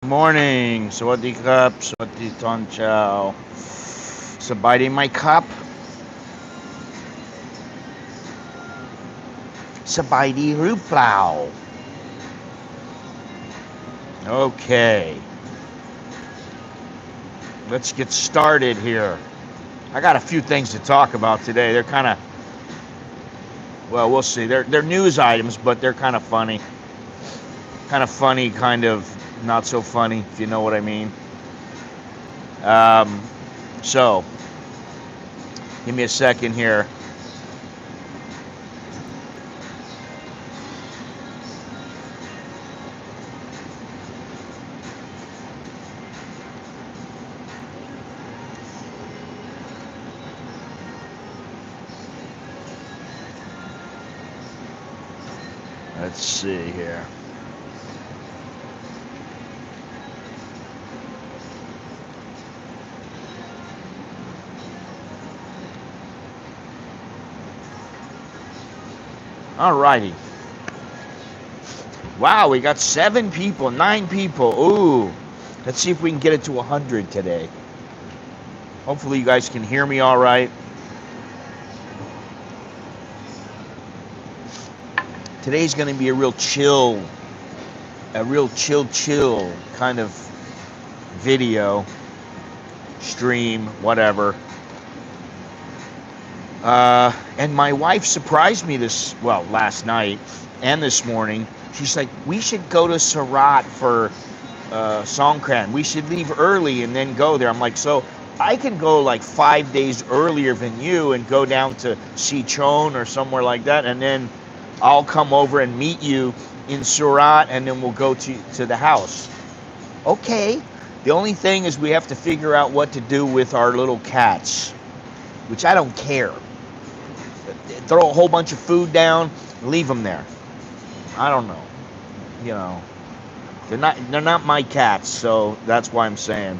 Morning. Sawadee krap. Sawadee ton chow. Sabay my cup. Sabay ruplau. Okay. Let's get started here. I got a few things to talk about today. They're kind of, well, we'll see. They're news items, but they're kind of funny. Kind of funny, kind of not so funny, if you know what I mean. So, give me a second here. Let's see here. Alrighty. Wow, we got 7 people, 9 people. Ooh. Let's see if we can get it to 100 today. Hopefully you guys can hear me all right. Today's going to be a real chill kind of video, stream, whatever. And my wife surprised me last night and this morning. She's like, we should go to Surat for Songkran. We should leave early and then go there. I'm like, so I can go like 5 days earlier than you and go down to Sichon or somewhere like that, and then I'll come over and meet you in Surat, and then we'll go to the house. Okay. The only thing is we have to figure out what to do with our little cats, which I don't care. Throw a whole bunch of food down, leave them there. I don't know. You know, they're not my cats, so that's why I'm saying.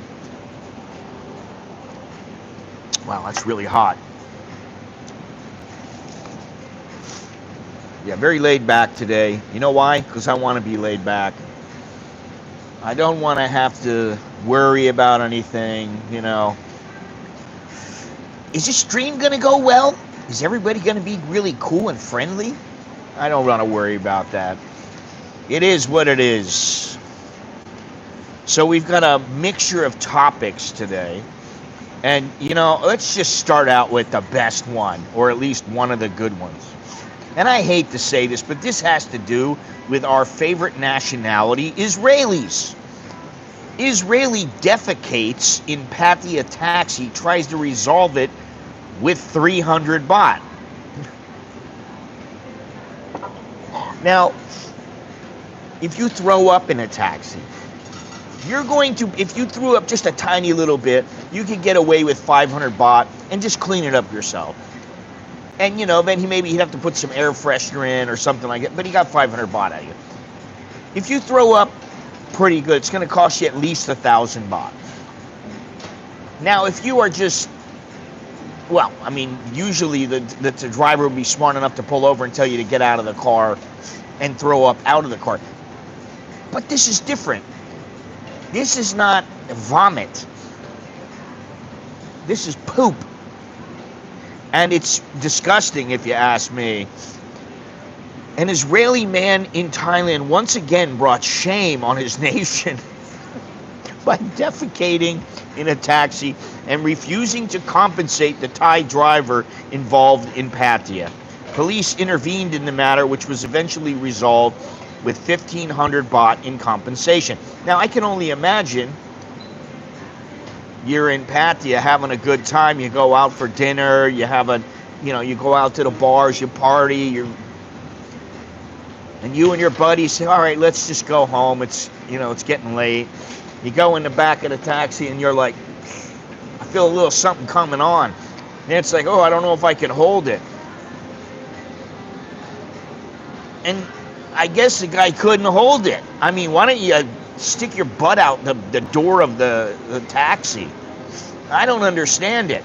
Wow, that's really hot. Yeah, very laid back today. You know why? Because I want to be laid back. I don't want to have to worry about anything, you know. Is this stream going to go well? Is everybody going to be really cool and friendly? I don't want to worry about that. It is what it is. So we've got a mixture of topics today. And, you know, let's just start out with the best one, or at least one of the good ones. And I hate to say this, but this has to do with our favorite nationality, Israelis. Israeli defecates in Pattaya taxi, tries to resolve it with 300 baht. Now, if you throw up in a taxi, if you threw up just a tiny little bit, you could get away with 500 baht and just clean it up yourself. And, you know, then he'd have to put some air freshener in or something like that, but he got 500 baht out of you. If you throw up pretty good, it's going to cost you at least 1,000 baht. Now, if you are just, well, I mean, usually the driver would be smart enough to pull over and tell you to get out of the car and throw up out of the car. But this is different. This is not vomit. This is poop. And it's disgusting, if you ask me. An Israeli man in Thailand once again brought shame on his nation by defecating in a taxi and refusing to compensate the Thai driver involved in Pattaya. Police intervened in the matter, which was eventually resolved with 1,500 baht in compensation. Now, I can only imagine you're in Pattaya having a good time. You go out for dinner. You go out to the bars. You party. And you and your buddies say, "All right, let's just go home. It's getting late." You go in the back of the taxi, and you're like, "I feel a little something coming on." And it's like, "Oh, I don't know if I can hold it." And I guess the guy couldn't hold it. I mean, why don't you stick your butt out the door of the taxi? I don't understand it,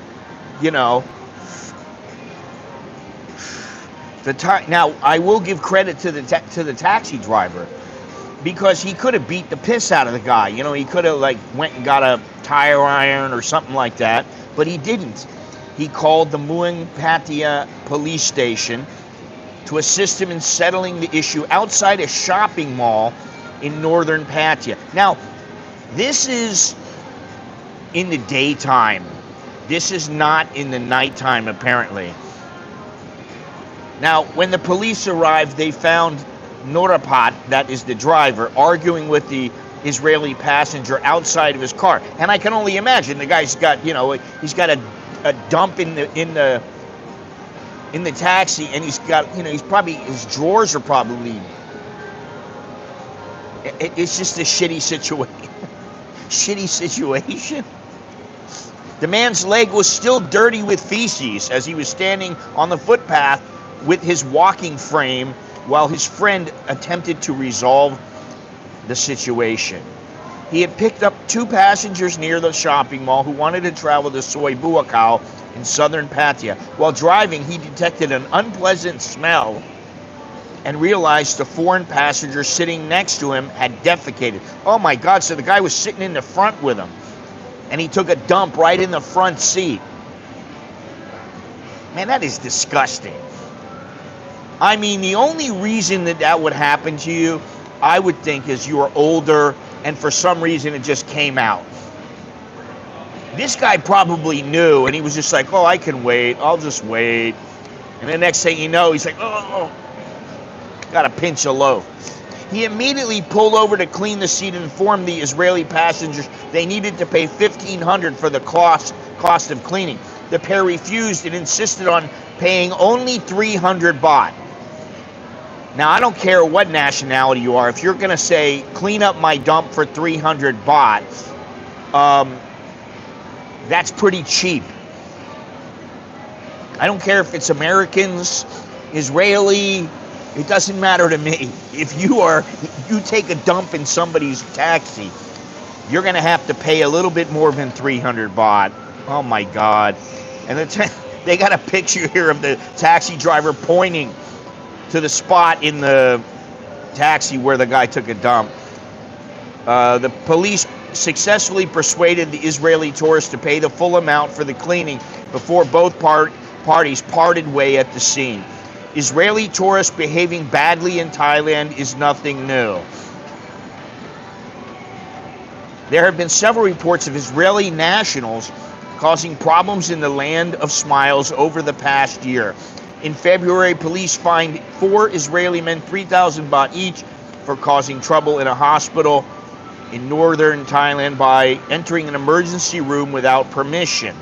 you know. Now, I will give credit to the taxi driver. because he could have beat the piss out of the guy. You know, he could have like went and got a tire iron or something like that, but he didn't. He called the Muang Pattaya police station to assist him in settling the issue outside a shopping mall in northern Pattaya. Now, this is in the daytime. This is not in the nighttime, apparently. Now, when the police arrived, they found Norapat, that is the driver, arguing with the Israeli passenger outside of his car. And I can only imagine the guy's got, you know, he's got a dump in the taxi, and he's got, you know, he's probably, his drawers are probably, it's just a shitty situation. Shitty situation. The man's leg was still dirty with feces as he was standing on the footpath with his walking frame while his friend attempted to resolve the situation. He had picked up 2 passengers near the shopping mall who wanted to travel to Soy Buakaw in southern Pattaya. While driving, he detected an unpleasant smell and realized the foreign passenger sitting next to him had defecated. Oh my God, so the guy was sitting in the front with him, and he took a dump right in the front seat. Man, that is disgusting. I mean, the only reason that would happen to you, I would think, is you are older and for some reason it just came out. This guy probably knew, and he was just like, oh, I can wait. I'll just wait. And the next thing you know, he's like, oh, got a pinch of loaf. He immediately pulled over to clean the seat and informed the Israeli passengers they needed to pay $1,500 for the cost of cleaning. The pair refused and insisted on paying only 300 baht. Now, I don't care what nationality you are. If you're going to say, clean up my dump for 300 baht, that's pretty cheap. I don't care if it's Americans, Israeli, it doesn't matter to me. If you take a dump in somebody's taxi, you're going to have to pay a little bit more than 300 baht. Oh my God. And they got a picture here of the taxi driver pointing to the spot in the taxi where the guy took a dump. The police successfully persuaded the Israeli tourist to pay the full amount for the cleaning before both parties parted way at the scene. Israeli tourists behaving badly in Thailand is nothing new. There have been several reports of Israeli nationals causing problems in the land of smiles over the past year. In February, police fined 4 Israeli men 3,000 baht each for causing trouble in a hospital in northern Thailand by entering an emergency room without permission.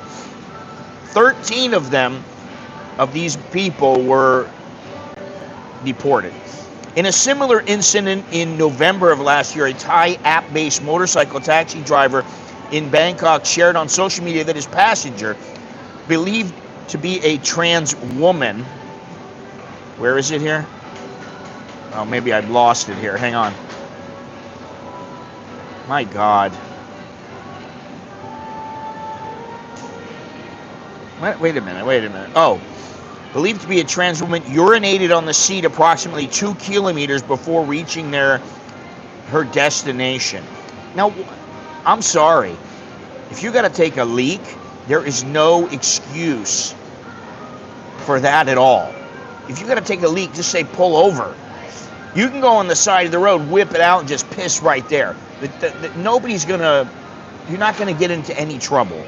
13 of these people were deported. In a similar incident in November of last year, a Thai app-based motorcycle taxi driver in Bangkok shared on social media that his passenger, believed to be a trans woman. Where is it here? Oh, maybe I've lost it here. Hang on. My God. Wait a minute. Oh. Believed to be a trans woman urinated on the seat approximately 2 kilometers before reaching her destination. Now, I'm sorry. If you got to take a leak, there is no excuse for that at all. If you got to take a leak, just say pull over. You can go on the side of the road, whip it out, and just piss right there. Nobody's going to, you're not going to get into any trouble.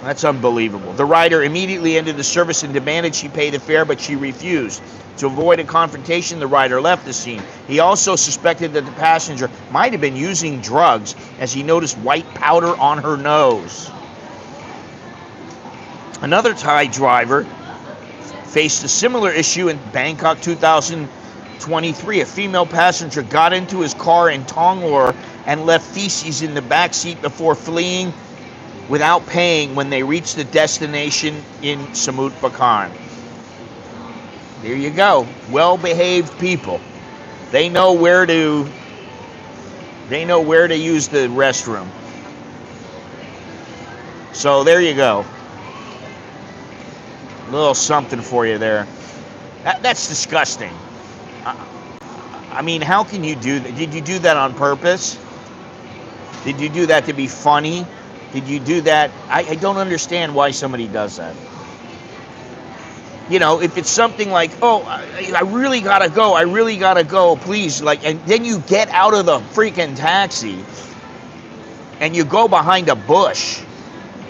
That's unbelievable. The rider immediately ended the service and demanded she pay the fare, but she refused. To avoid a confrontation, the rider left the scene. He also suspected that the passenger might have been using drugs as he noticed white powder on her nose. Another Thai driver faced a similar issue in Bangkok 2023. A female passenger got into his car in Tongor and left feces in the back seat before fleeing without paying when they reached the destination in Samut Prakan. There you go. Well-behaved people. They know where to use the restroom. So there you go. A little something for you there. That's disgusting. I mean, how can you do that? Did you do that on purpose? Did you do that to be funny? Did you do that? I don't understand why somebody does that. You know, if it's something like, oh, I really gotta go, please, like, and then you get out of the freaking taxi and you go behind a bush.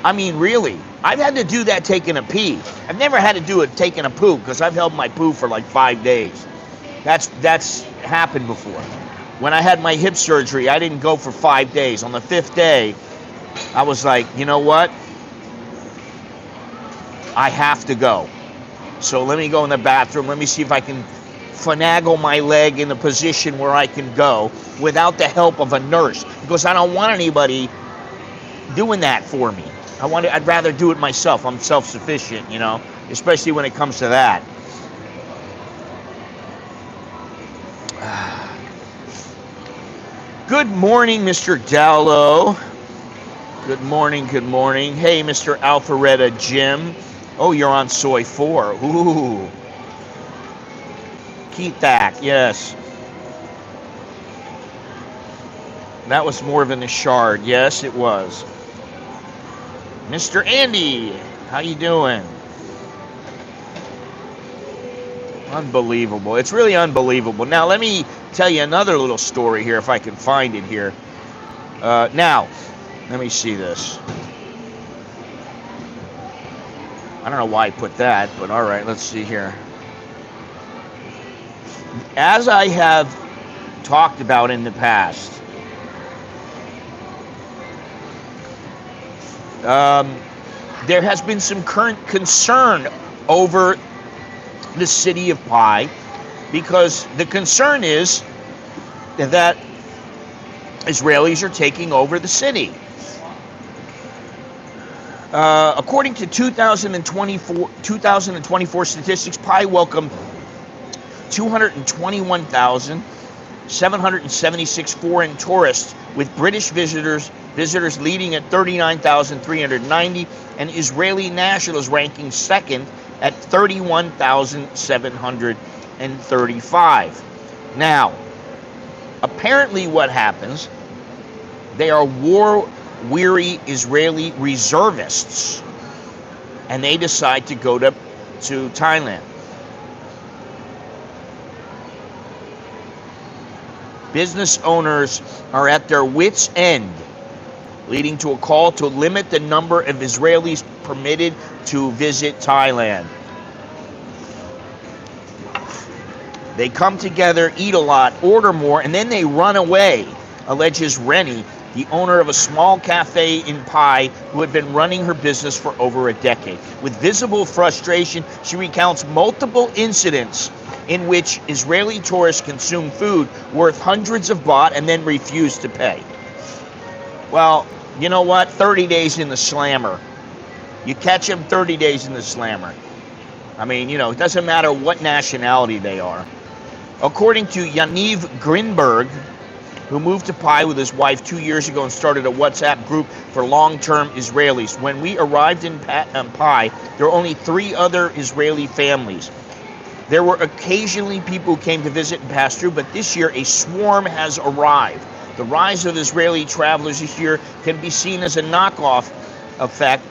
I mean, really, I've had to do that taking a pee. I've never had to do it taking a poo, because I've held my poo for like 5 days. That's happened before. When I had my hip surgery, I didn't go for 5 days. On the 5th day, I was like, you know what? I have to go. So let me go in the bathroom. Let me see if I can finagle my leg in a position where I can go without the help of a nurse, because I don't want anybody doing that for me. I'd rather do it myself. I'm self-sufficient, you know, especially when it comes to that. Good morning, Mr. Dowlo. Good morning, good morning. Hey, Mr. Alpharetta Jim. Oh, you're on soy 4. Ooh. Keep that, yes. That was more than a shard. Yes, it was. Mr. Andy, how you doing? Unbelievable. It's really unbelievable. Now, let me tell you another little story here, if I can find it here. Now, let me see this. I don't know why I put that, but all right, let's see here. As I have talked about in the past, there has been some current concern over the city of Pai, because the concern is that Israelis are taking over the city. According to 2024 statistics, Pai welcomed 221,776 foreign tourists, with British visitors leading at 39,390 and Israeli nationals ranking second at 31,735. Now, apparently what happens, they are war-weary Israeli reservists, and they decide to go to Thailand. Business owners are at their wits' end, leading to a call to limit the number of Israelis permitted to visit Thailand. They come together, eat a lot, order more, and then they run away, alleges Rennie, the owner of a small cafe in Pai, who had been running her business for over a decade. With visible frustration, she recounts multiple incidents in which Israeli tourists consumed food worth hundreds of baht and then refused to pay. Well, you know what? 30 days in the slammer. You catch them 30 days in the slammer. I mean, you know, it doesn't matter what nationality they are. According to Yaniv Grinberg, who moved to Pai with his wife 2 years ago and started a WhatsApp group for long-term Israelis. When we arrived in Pai, there were only 3 other Israeli families. There were occasionally people who came to visit and pass through, but this year a swarm has arrived. The rise of Israeli travelers this year can be seen as a knock-on effect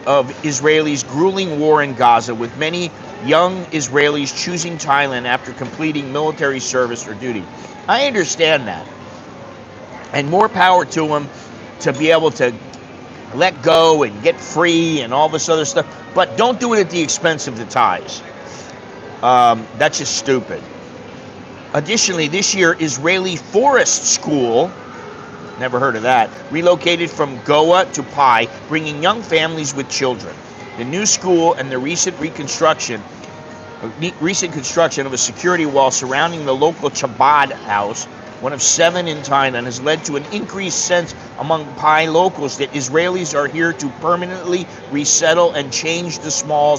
of Israelis' grueling war in Gaza, with many young Israelis choosing Thailand after completing military service or duty. I understand that. And more power to them to be able to let go and get free and all this other stuff. But don't do it at the expense of the Thais. That's just stupid. Additionally, this year, Israeli Forest School, never heard of that, relocated from Goa to Pai, bringing young families with children. The new school and the recent construction of a security wall surrounding the local Chabad house, one of 7 in Thailand, has led to an increased sense among Pai locals that Israelis are here to permanently resettle and change the small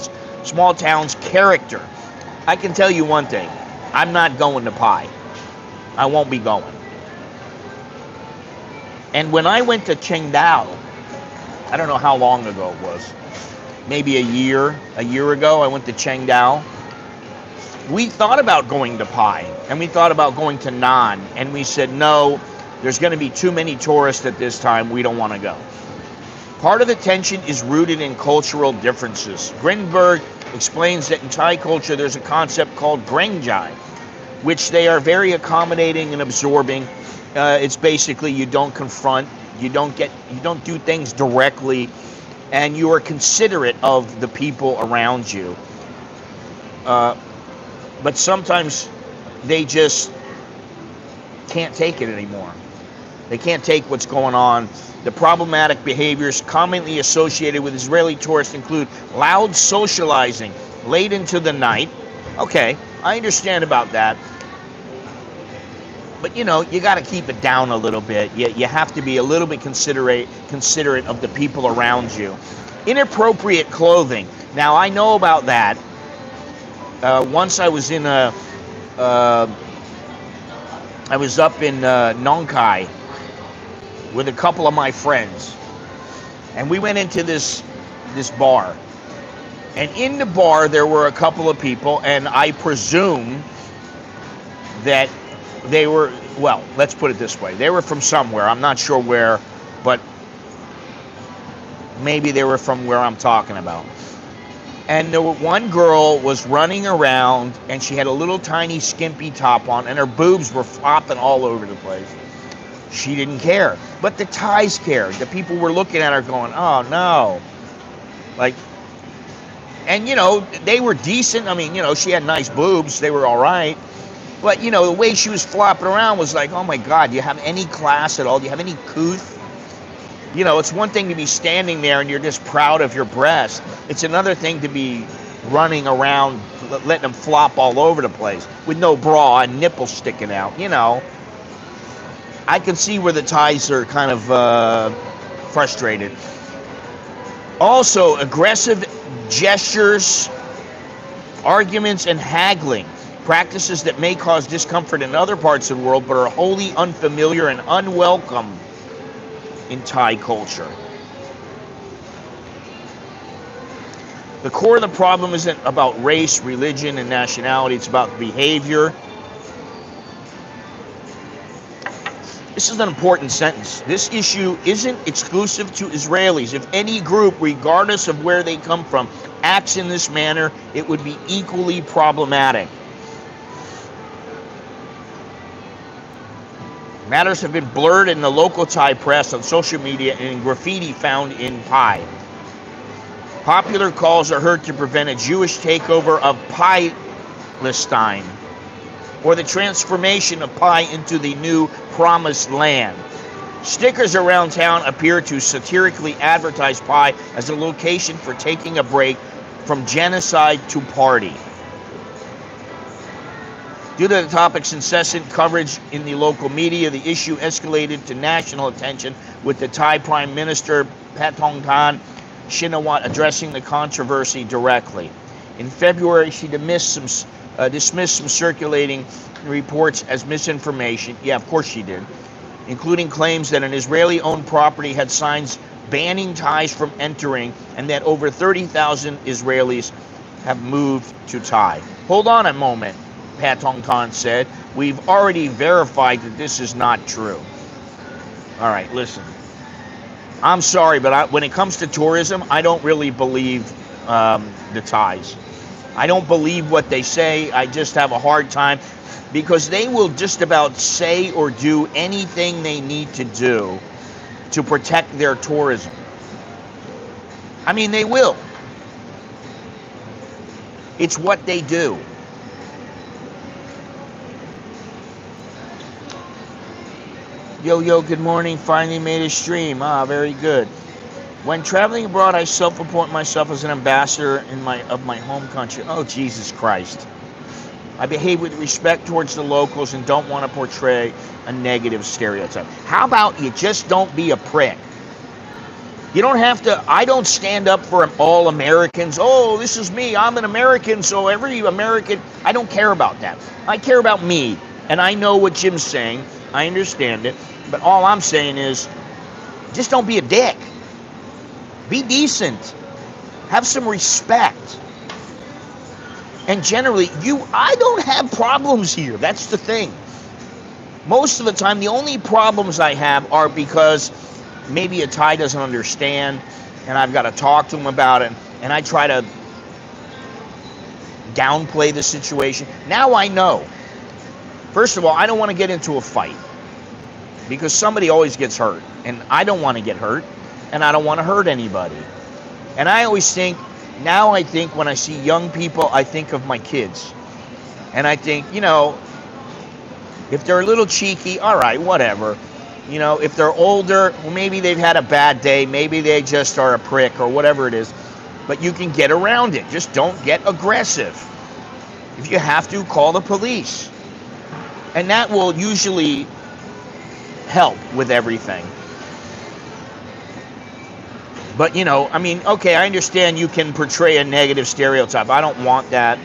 town's character. I can tell you one thing. I'm not going to Pai. I won't be going. And when I went to Qingdao, I don't know how long ago it was, maybe a year ago, I went to Qingdao. we thought about going to Pai, and we thought about going to Nan, and we said, no, there's going to be too many tourists at this time. We don't want to go. Part of the tension is rooted in cultural differences. Grinberg explains that in Thai culture, there's a concept called Grengjai, which they are very accommodating and absorbing. It's basically you don't confront, you don't do things directly, and you are considerate of the people around you. But sometimes they just can't take it anymore. They can't take what's going on. The problematic behaviors commonly associated with Israeli tourists include loud socializing late into the night. Okay, I understand about that. But you got to keep it down a little bit. You have to be a little bit considerate of the people around you. Inappropriate clothing. Now I know about that. Once I was I was up in Nong Khai with a couple of my friends, and we went into this bar, and in the bar there were a couple of people, and I presume that they were, well, let's put it this way, they were from somewhere, I'm not sure where, but maybe they were from where I'm talking about. And the one girl was running around, and she had a little tiny skimpy top on, and her boobs were flopping all over the place. She didn't care. But the Thais cared. The people were looking at her going, oh, no. Like, and, they were decent. I mean, she had nice boobs. They were all right. But, the way she was flopping around was like, oh, my God, do you have any class at all? Do you have any couth? It's one thing to be standing there and you're just proud of your breast. It's another thing to be running around, letting them flop all over the place with no bra and nipples sticking out. I can see where the Thais are kind of frustrated. Also, aggressive gestures, arguments, and haggling. Practices that may cause discomfort in other parts of the world but are wholly unfamiliar and unwelcome in Thai culture. The core of the problem isn't about race, religion, and nationality. It's about behavior. This is an important sentence. This issue isn't exclusive to Israelis. If any group, regardless of where they come from, acts in this manner, it would be equally problematic. Matters have been blurred in the local Thai press, on social media, and in graffiti found in Pai. Popular calls are heard to prevent a Jewish takeover of Palestine, or the transformation of Pai into the new promised land. Stickers around town appear to satirically advertise Pai as a location for taking a break from genocide to party. Due to the topic's incessant coverage in the local media, the issue escalated to national attention, with the Thai Prime Minister Pattaya Shinawatra addressing the controversy directly. In February, she dismissed some circulating reports as misinformation. Yeah, of course she did, including claims that an Israeli-owned property had signs banning Thais from entering, and that over 30,000 Israelis have moved to Thai. Hold on a moment. Pat Tong Tan said, we've already verified that this is not true. All right, listen. I'm sorry, but when it comes to tourism, I don't really believe the Thais. I don't believe what they say. I just have a hard time, because they will just about say or do anything they need to do to protect their tourism. I mean, they will. It's what they do. Yo, good morning. Finally made a stream. Very good. When traveling abroad, I self-report myself as an ambassador of my home country. Oh, Jesus Christ. I behave with respect towards the locals and don't want to portray a negative stereotype. How about you just don't be a prick? You don't have to. I don't stand up for all Americans. Oh, this is me. I'm an American, so every American. I don't care about that. I care about me. And I know what Jim's saying. I understand it. But all I'm saying is, just don't be a dick. Be decent. Have some respect. And generally, I don't have problems here. That's the thing. Most of the time, the only problems I have are because maybe a Thai doesn't understand, and I've got to talk to him about it, and I try to downplay the situation. Now I know. First of all, I don't want to get into a fight because somebody always gets hurt, and I don't want to get hurt, and I don't want to hurt anybody. And I always think, now I think when I see young people, I think of my kids. And I think, you know, if they're a little cheeky, all right, whatever. You know, if they're older, well, maybe they've had a bad day, maybe they just are a prick or whatever it is. But you can get around it. Just don't get aggressive. If you have to, call the police. And that will usually help with everything. But, you know, I mean, okay, I understand you can portray a negative stereotype. I don't want that.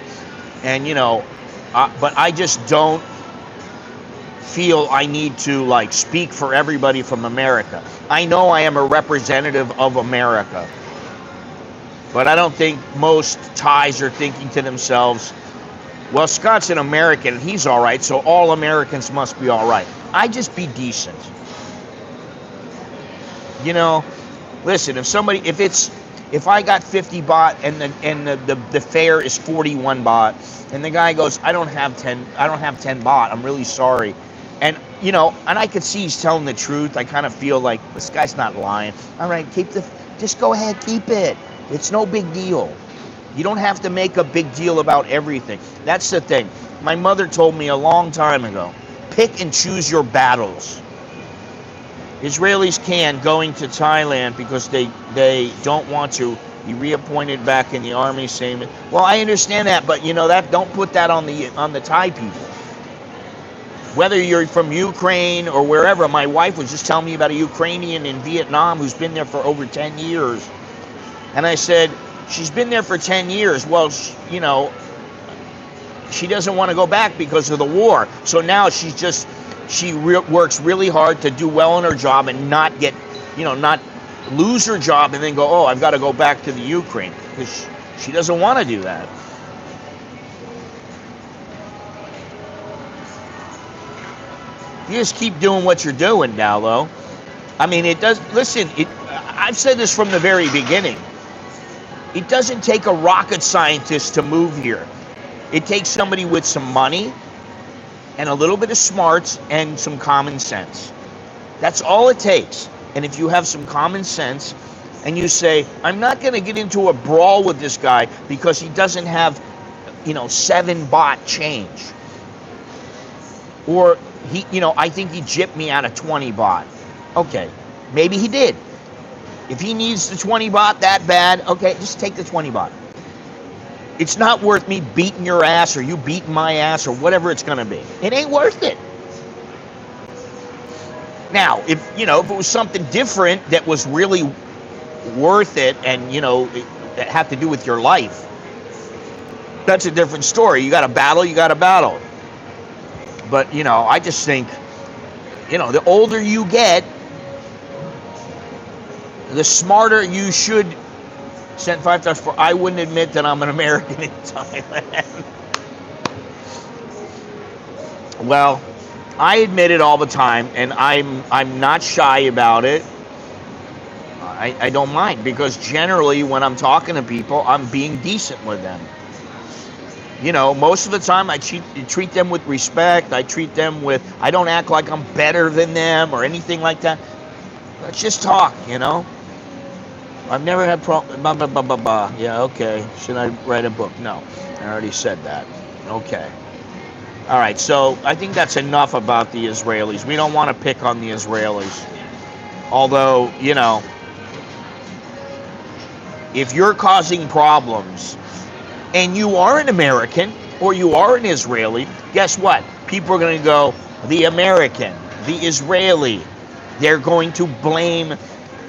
And, you know, but I just don't feel I need to, like, speak for everybody from America. I know I am a representative of America. But I don't think most Thais are thinking to themselves, well, Scott's an American, he's all right, so all Americans must be all right. I just be decent. You know, listen, if I got 50 baht and the fare is 41 baht, and the guy goes, I don't have 10 baht, I'm really sorry. And, you know, and I could see he's telling the truth. I kind of feel like this guy's not lying. All right, just go ahead, keep it. It's no big deal. You don't have to make a big deal about everything. That's the thing. My mother told me a long time ago, pick and choose your battles. Israelis can going to Thailand because they don't want to be reappointed back in the army. Saying, well, I understand that, but you know that don't put that on the Thai people. Whether you're from Ukraine or wherever, my wife was just telling me about a Ukrainian in Vietnam who's been there for over 10 years. And I said, she's been there for 10 years. Well, you know, she doesn't want to go back because of the war. So now she works really hard to do well in her job and not lose her job and then go, oh, I've got to go back to the Ukraine. Because she doesn't want to do that. You just keep doing what you're doing, Dowlo. I mean, I've said this from the very beginning. It doesn't take a rocket scientist to move here. It takes somebody with some money and a little bit of smarts and some common sense. That's all it takes. And if you have some common sense and you say, I'm not going to get into a brawl with this guy because he doesn't have, 7 baht change. Or I think he gypped me out of 20 baht. Okay, maybe he did. If he needs the 20 baht that bad, okay, just take the 20 baht. It's not worth me beating your ass or you beating my ass or whatever it's going to be. It ain't worth it. Now, if it was something different that was really worth it and, that had to do with your life, that's a different story. You got to battle. But, I just think, the older you get, the smarter you should. Sent $5 I wouldn't admit that I'm an American in Thailand. Well, I admit it all the time, and I'm not shy about it. I don't mind, because generally when I'm talking to people, I'm being decent with them. Most of the time I treat them with respect. I don't act like I'm better than them or anything like that. Let's just talk, I've never had problems. Yeah, okay. Should I write a book? No, I already said that. Okay. All right, so I think that's enough about the Israelis. We don't want to pick on the Israelis. Although, if you're causing problems and you are an American or you are an Israeli, guess what? People are going to go, the American, the Israeli. They're going to blame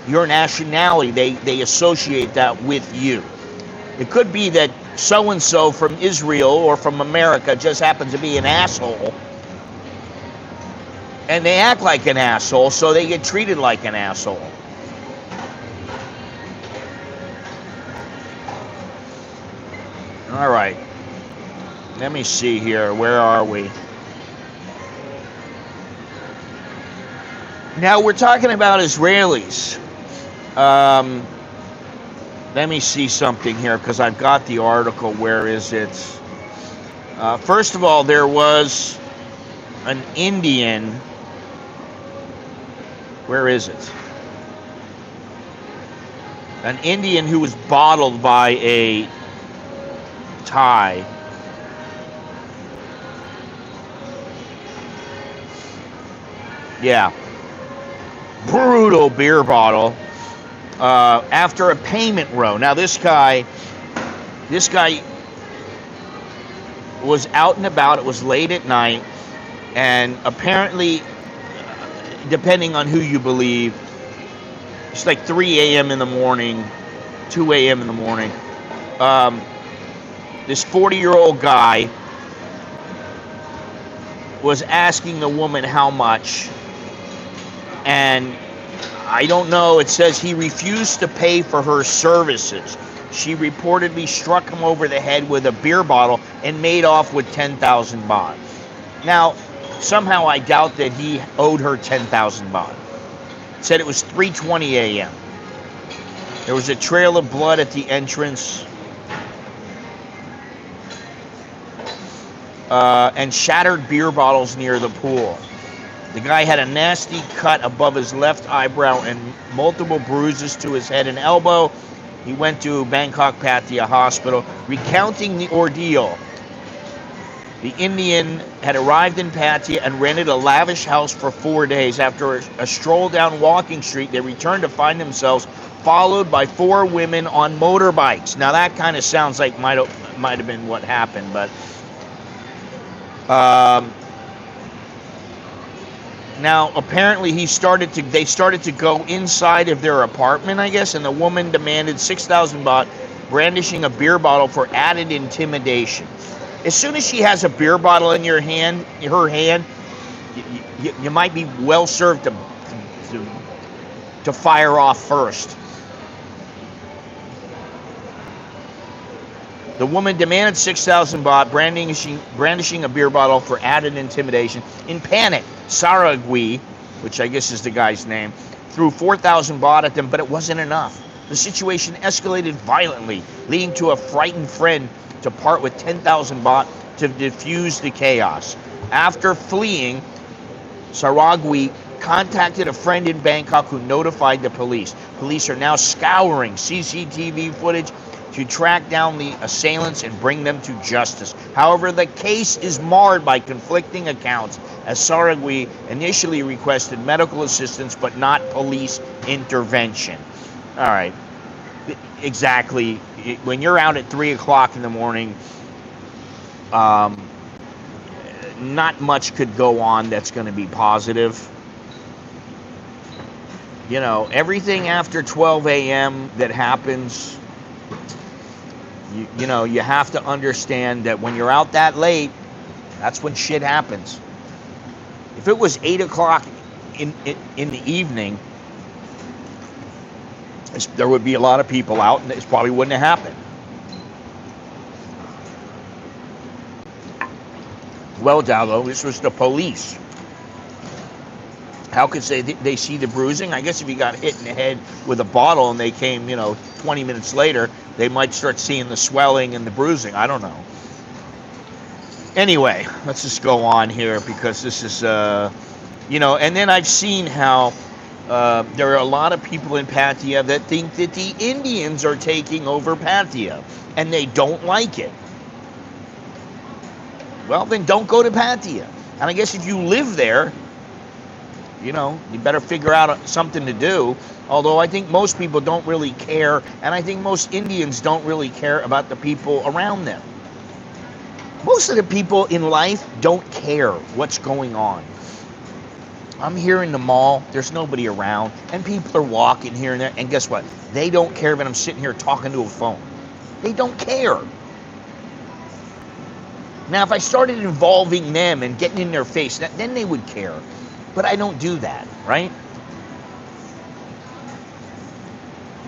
your nationality. They associate that with you. It could be that so-and-so from Israel or from America just happens to be an asshole. And they act like an asshole, so they get treated like an asshole. All right. Let me see here. Where are we? Now we're talking about Israelis. Let me see something here because I've got the article. Where is it? First of all, there was an Indian. Where is it? An Indian who was bottled by a Thai. Yeah. Brutal beer bottle. After a payment row. Now this guy was out and about. It was late at night, and apparently, depending on who you believe, it's like 3 a.m. in the morning, 2 a.m. in the morning. This 40-year-old guy was asking the woman how much, and I don't know, it says he refused to pay for her services. She reportedly struck him over the head with a beer bottle and made off with 10,000 baht. Now, somehow I doubt that he owed her 10,000 baht. It said it was 3:20 a.m. There was a trail of blood at the entrance and shattered beer bottles near the pool. The guy had a nasty cut above his left eyebrow and multiple bruises to his head and elbow. He went to Bangkok Pattaya Hospital, recounting the ordeal. The Indian had arrived in Pattaya and rented a lavish house for 4 days. After a stroll down Walking Street, they returned to find themselves followed by 4 women on motorbikes. Now that kind of sounds like might have been what happened, but now apparently they started to go inside of their apartment, I guess, and the woman demanded 6,000 baht, brandishing a beer bottle for added intimidation. As soon as she has a beer bottle in her hand, you might be well served to fire off first. The woman demanded 6,000 baht, brandishing a beer bottle for added intimidation. In panic, Saragwi, which I guess is the guy's name, threw 4,000 baht at them, but it wasn't enough. The situation escalated violently, leading to a frightened friend to part with 10,000 baht to defuse the chaos. After fleeing, Saragwi contacted a friend in Bangkok who notified the police. Police are now scouring CCTV footage to track down the assailants and bring them to justice. However, the case is marred by conflicting accounts, as Saragwi initially requested medical assistance but not police intervention. All right, exactly. When you're out at 3 o'clock in the morning, not much could go on that's going to be positive. You know, everything after 12 a.m. that happens, you know, you have to understand that when you're out that late, that's when shit happens. If it was 8 o'clock in the evening, there would be a lot of people out, and this probably wouldn't have happened. Well, Dowlo, this was the police. How could they see the bruising? I guess if you got hit in the head with a bottle and they came, 20 minutes later, they might start seeing the swelling and the bruising. I don't know. Anyway, let's just go on here because this is, and then I've seen how there are a lot of people in Pattaya that think that the Indians are taking over Pattaya, and they don't like it. Well, then don't go to Pattaya. And I guess if you live there, you better figure out something to do. Although I think most people don't really care, and I think most Indians don't really care about the people around them. Most of the people in life don't care what's going on. I'm here in the mall, there's nobody around, and people are walking here and there, and guess what? They don't care that I'm sitting here talking to a phone. They don't care. Now, if I started involving them and getting in their face, then they would care. But I don't do that, right?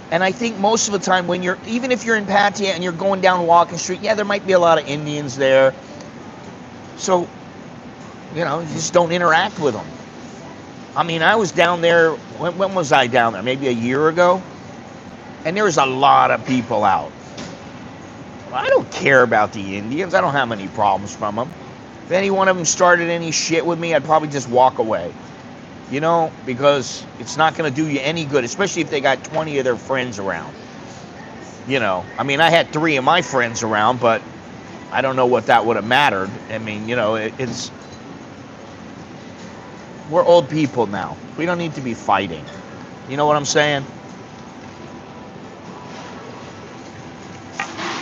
And I think most of the time even if you're in Pattaya and you're going down Walking Street, yeah, there might be a lot of Indians there. So, you just don't interact with them. I mean, I was down there, when was I down there? Maybe a year ago? And there was a lot of people out. I don't care about the Indians. I don't have any problems from them. If any one of them started any shit with me, I'd probably just walk away. Because it's not going to do you any good, especially if they got 20 of their friends around. I mean, I had 3 of my friends around, but I don't know what that would have mattered. I mean, we're old people now. We don't need to be fighting. You know what I'm saying?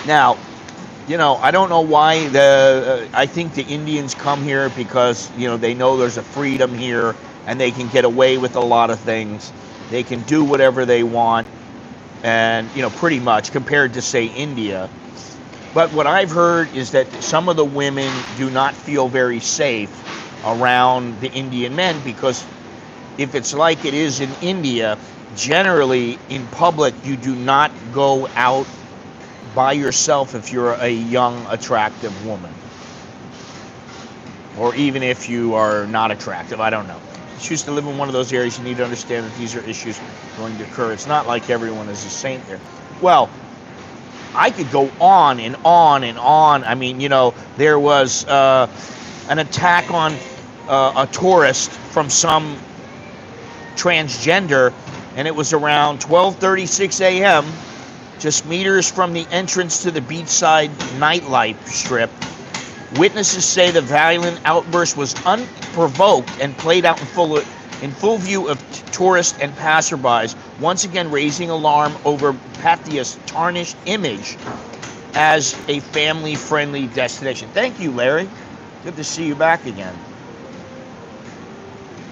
Now, I don't know why I think the Indians come here because, they know there's a freedom here and they can get away with a lot of things. They can do whatever they want and, pretty much compared to, say, India. But what I've heard is that some of the women do not feel very safe around the Indian men because if it's like it is in India, generally in public you do not go out by yourself if you're a young, attractive woman. Or even if you are not attractive, I don't know. If you choose to live in one of those areas, you need to understand that these are issues going to occur. It's not like everyone is a saint there. Well, I could go on and on and on. I mean, there was an attack on a tourist from some transgender, and it was around 12:36 a.m., just meters from the entrance to the beachside nightlife strip. Witnesses say the violent outburst was unprovoked and played out in full view of tourists and passerbys, once again raising alarm over Pattaya's tarnished image as a family-friendly destination. Thank you, Larry. Good to see you back again.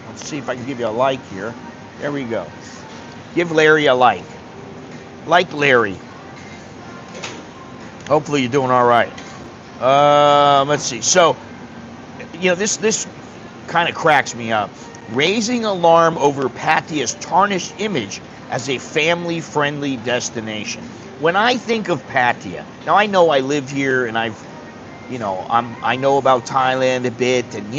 Let's see if I can give you a like here. There we go. Give Larry a like. Like Larry. Hopefully you're doing all right. Let's see. So, this kind of cracks me up. Raising alarm over Pattaya's tarnished image as a family-friendly destination. When I think of Pattaya, now I know I live here and I know about Thailand a bit, and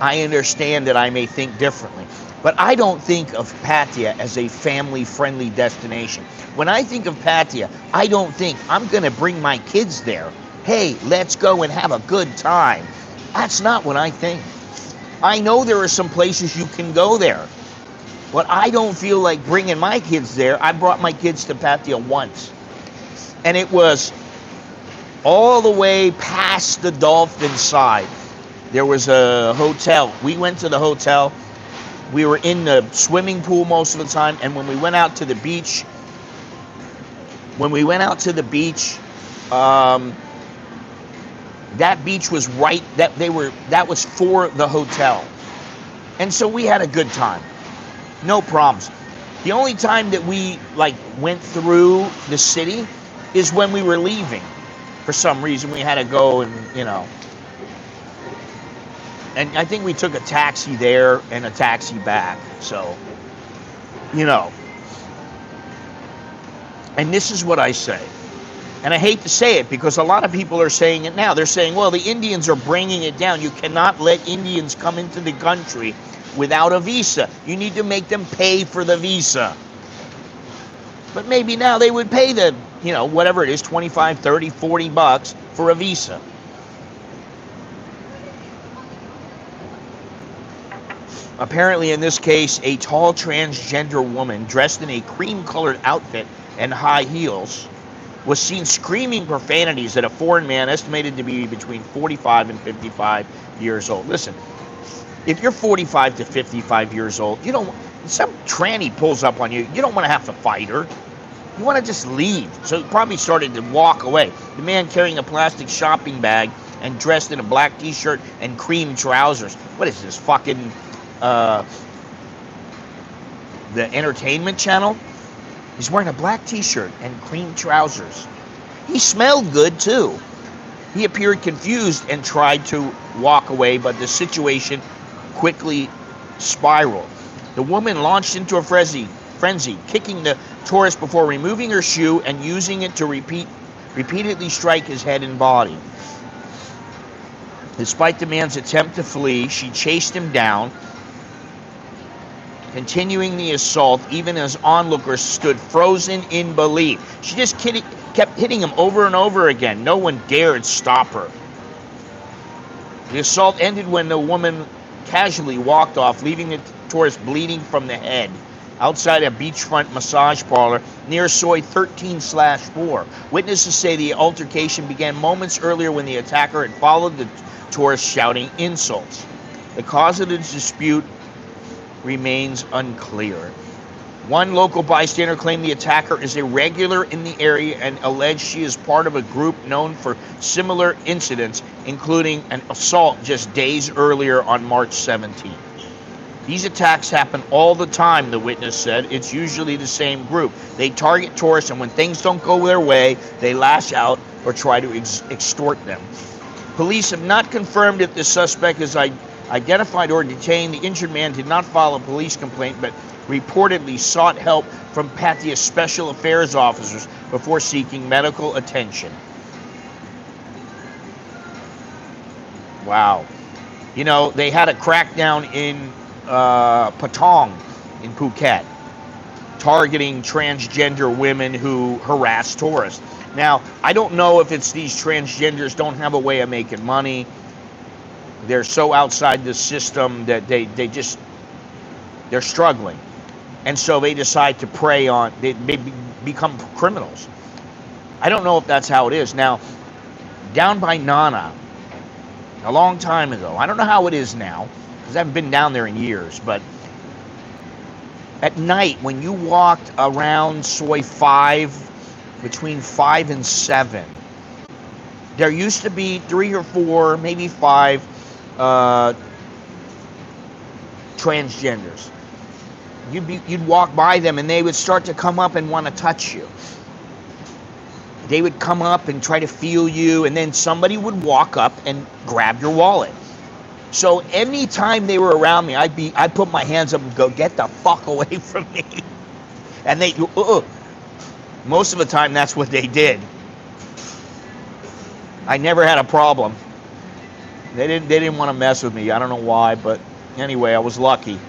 I understand that I may think differently. But I don't think of Pattaya as a family-friendly destination. When I think of Pattaya, I don't think I'm going to bring my kids there. Hey, let's go and have a good time. That's not what I think. I know there are some places you can go there, but I don't feel like bringing my kids there. I brought my kids to Pattaya once, and it was all the way past the dolphin side. There was a hotel. We went to the hotel. We were in the swimming pool most of the time, and when we went out to the beach, that beach was right, that was for the hotel. And so we had a good time. No problems. The only time that we went through the city is when we were leaving. For some reason we had to go and and I think we took a taxi there and a taxi back. So, and this is what I say. And I hate to say it because a lot of people are saying it now. They're saying, well, the Indians are bringing it down. You cannot let Indians come into the country without a visa. You need to make them pay for the visa. But maybe now they would pay the, whatever it is, 25, 30, 40 bucks for a visa. Apparently, in this case, a tall transgender woman dressed in a cream-colored outfit and high heels was seen screaming profanities at a foreign man estimated to be between 45 and 55 years old. Listen, if you're 45 to 55 years old, some tranny pulls up on you, you don't want to have to fight her. You want to just leave. So he probably started to walk away. The man carrying a plastic shopping bag and dressed in a black t-shirt and cream trousers. What is this, fucking the entertainment channel? He's wearing a black t-shirt and cream trousers. He smelled good too. He appeared confused and tried to walk away, but the situation quickly spiraled. The woman launched into a frenzy, kicking the tourist before removing her shoe and using it to repeatedly strike his head and body. Despite the man's attempt to flee, she chased him down, continuing the assault even as onlookers stood frozen in belief. She just kept hitting him over and over again. No one dared stop her. The assault ended when the woman casually walked off, leaving the tourist bleeding from the head outside a beachfront massage parlor near Soi 13/4. Witnesses say the altercation began moments earlier when the attacker had followed the tourist shouting insults. The cause of the dispute remains unclear. One local bystander claimed the attacker is a regular in the area and alleged she is part of a group known for similar incidents, including an assault just days earlier on March 17th. These attacks happen all the time, the witness said. It's usually the same group. They target tourists, and when things don't go their way, they lash out or try to extort them. Police have not confirmed if the suspect is identified or detained. The injured man did not file a police complaint, but reportedly sought help from Pattaya special affairs officers before seeking medical attention. Wow. You know, they had a crackdown in Patong in Phuket, targeting transgender women who harass tourists. Now, I don't know if it's these transgenders don't have a way of making money. They're so outside the system that they're struggling. And so they decide to prey on, they become criminals. I don't know if that's how it is. Now, down by Nana, a long time ago, I don't know how it is now, because I haven't been down there in years, but at night when you walked around Soi 5, between 5 and 7, there used to be 3 or 4, maybe 5 transgenders. You'd walk by them and they would start to come up and want to touch you. They would come up and try to feel you, and then somebody would walk up and grab your wallet. So anytime they were around me, I'd put my hands up and go, "Get the fuck away from me!" And they, most of the time, that's what they did. I never had a problem. They didn't want to mess with me. I don't know why, but anyway, I was lucky.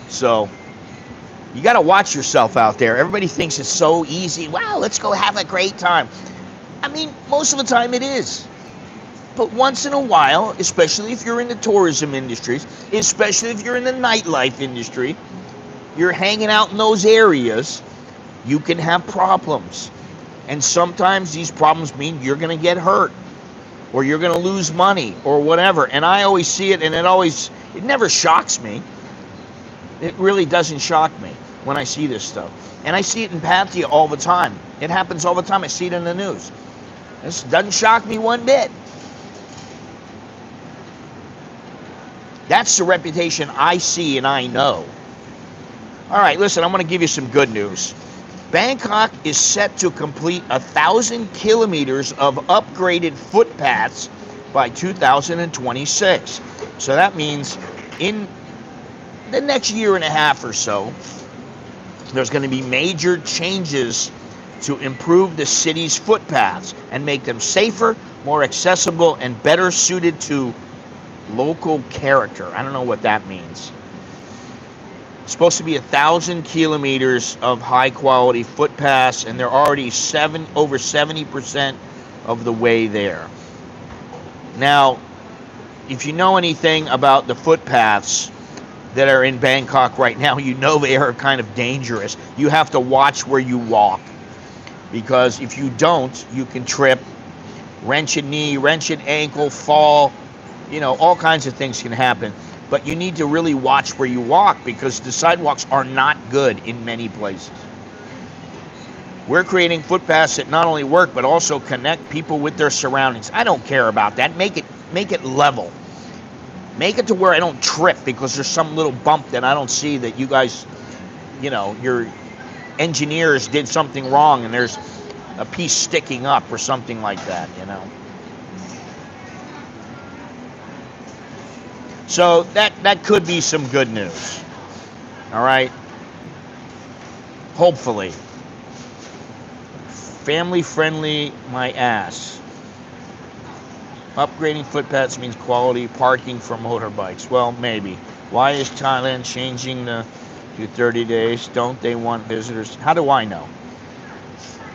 So you got to watch yourself out there. Everybody thinks it's so easy. Wow, let's go have a great time. I mean, most of the time it is. But once in a while, especially if you're in the tourism industries, especially if you're in the nightlife industry, you're hanging out in those areas, you can have problems. And sometimes these problems mean you're going to get hurt, or you're going to lose money, or whatever. And I always see it, and it never shocks me. It really doesn't shock me when I see this stuff. And I see it in Pattaya all the time. It happens all the time. I see it in the news. This doesn't shock me one bit. That's the reputation I see and I know. All right, listen, I'm going to give you some good news. Bangkok is set to complete 1,000 kilometers of upgraded footpaths by 2026. So that means in the next year and a half or so, there's going to be major changes to improve the city's footpaths and make them safer, more accessible, and better suited to local character. I don't know what that means. It's supposed to be 1,000 kilometers of high quality footpaths, and they're already over 70% of the way there. Now, if you know anything about the footpaths that are in Bangkok right now, you know they are kind of dangerous. You have to watch where you walk, because if you don't, you can trip, wrench a knee, wrench an ankle, fall. You know, all kinds of things can happen. But you need to really watch where you walk, because the sidewalks are not good in many places. We're creating footpaths that not only work, but also connect people with their surroundings. I don't care about that. Make it level. Make it to where I don't trip because there's some little bump that I don't see that you guys, you know, your engineers did something wrong and there's a piece sticking up or something like that, you know. So that could be some good news. All right. Hopefully. Family friendly, my ass. Upgrading footpaths means quality parking for motorbikes. Well, maybe. Why is Thailand changing to 30 days? Don't they want visitors? How do I know?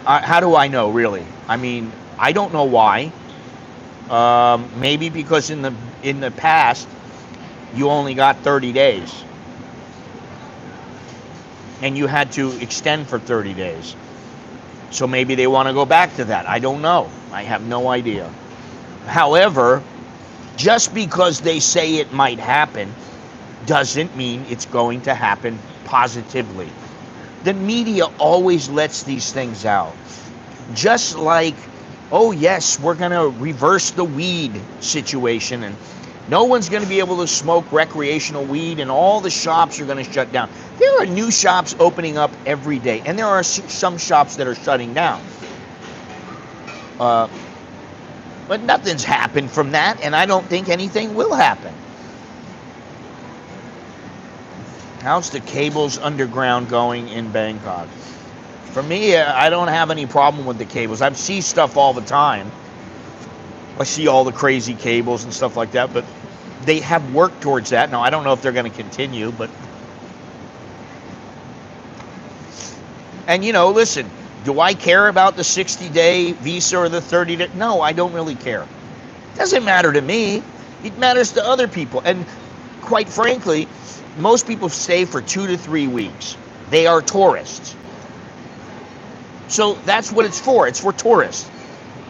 How do I know, really? I mean, I don't know why. Maybe because in the past, you only got 30 days. And you had to extend for 30 days. So maybe they want to go back to that. I don't know. I have no idea. However, just because they say it might happen doesn't mean it's going to happen positively. The media always lets these things out. Just like, oh yes, we're going to reverse the weed situation and no one's going to be able to smoke recreational weed and all the shops are going to shut down. There are new shops opening up every day and there are some shops that are shutting down. But nothing's happened from that, and I don't think anything will happen. How's the cables underground going in Bangkok? For me, I don't have any problem with the cables. I see stuff all the time. I see all the crazy cables and stuff like that, but they have worked towards that. Now, I don't know if they're going to continue, but... And, you know, listen, do I care about the 60-day visa or the 30-day? No, I don't really care. It doesn't matter to me. It matters to other people. And quite frankly, most people stay for 2 to 3 weeks. They are tourists. So that's what it's for. It's for tourists.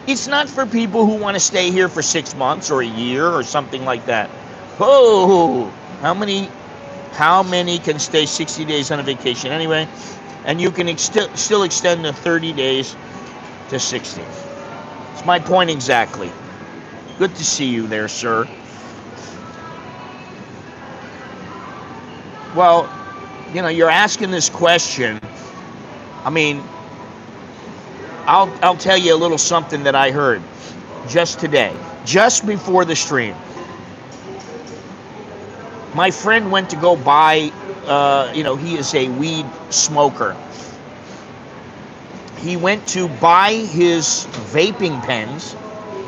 It's not for people who want to stay here for 6 months or a year or something like that. Oh, how many can stay 60 days on a vacation anyway? And you can still extend the 30 days to 60. It's my point exactly. Good to see you there, sir. Well, you know, you're asking this question. I mean, I'll tell you a little something that I heard just today, just before the stream. My friend went to go buy, he is a weed smoker. He went to buy his vaping pens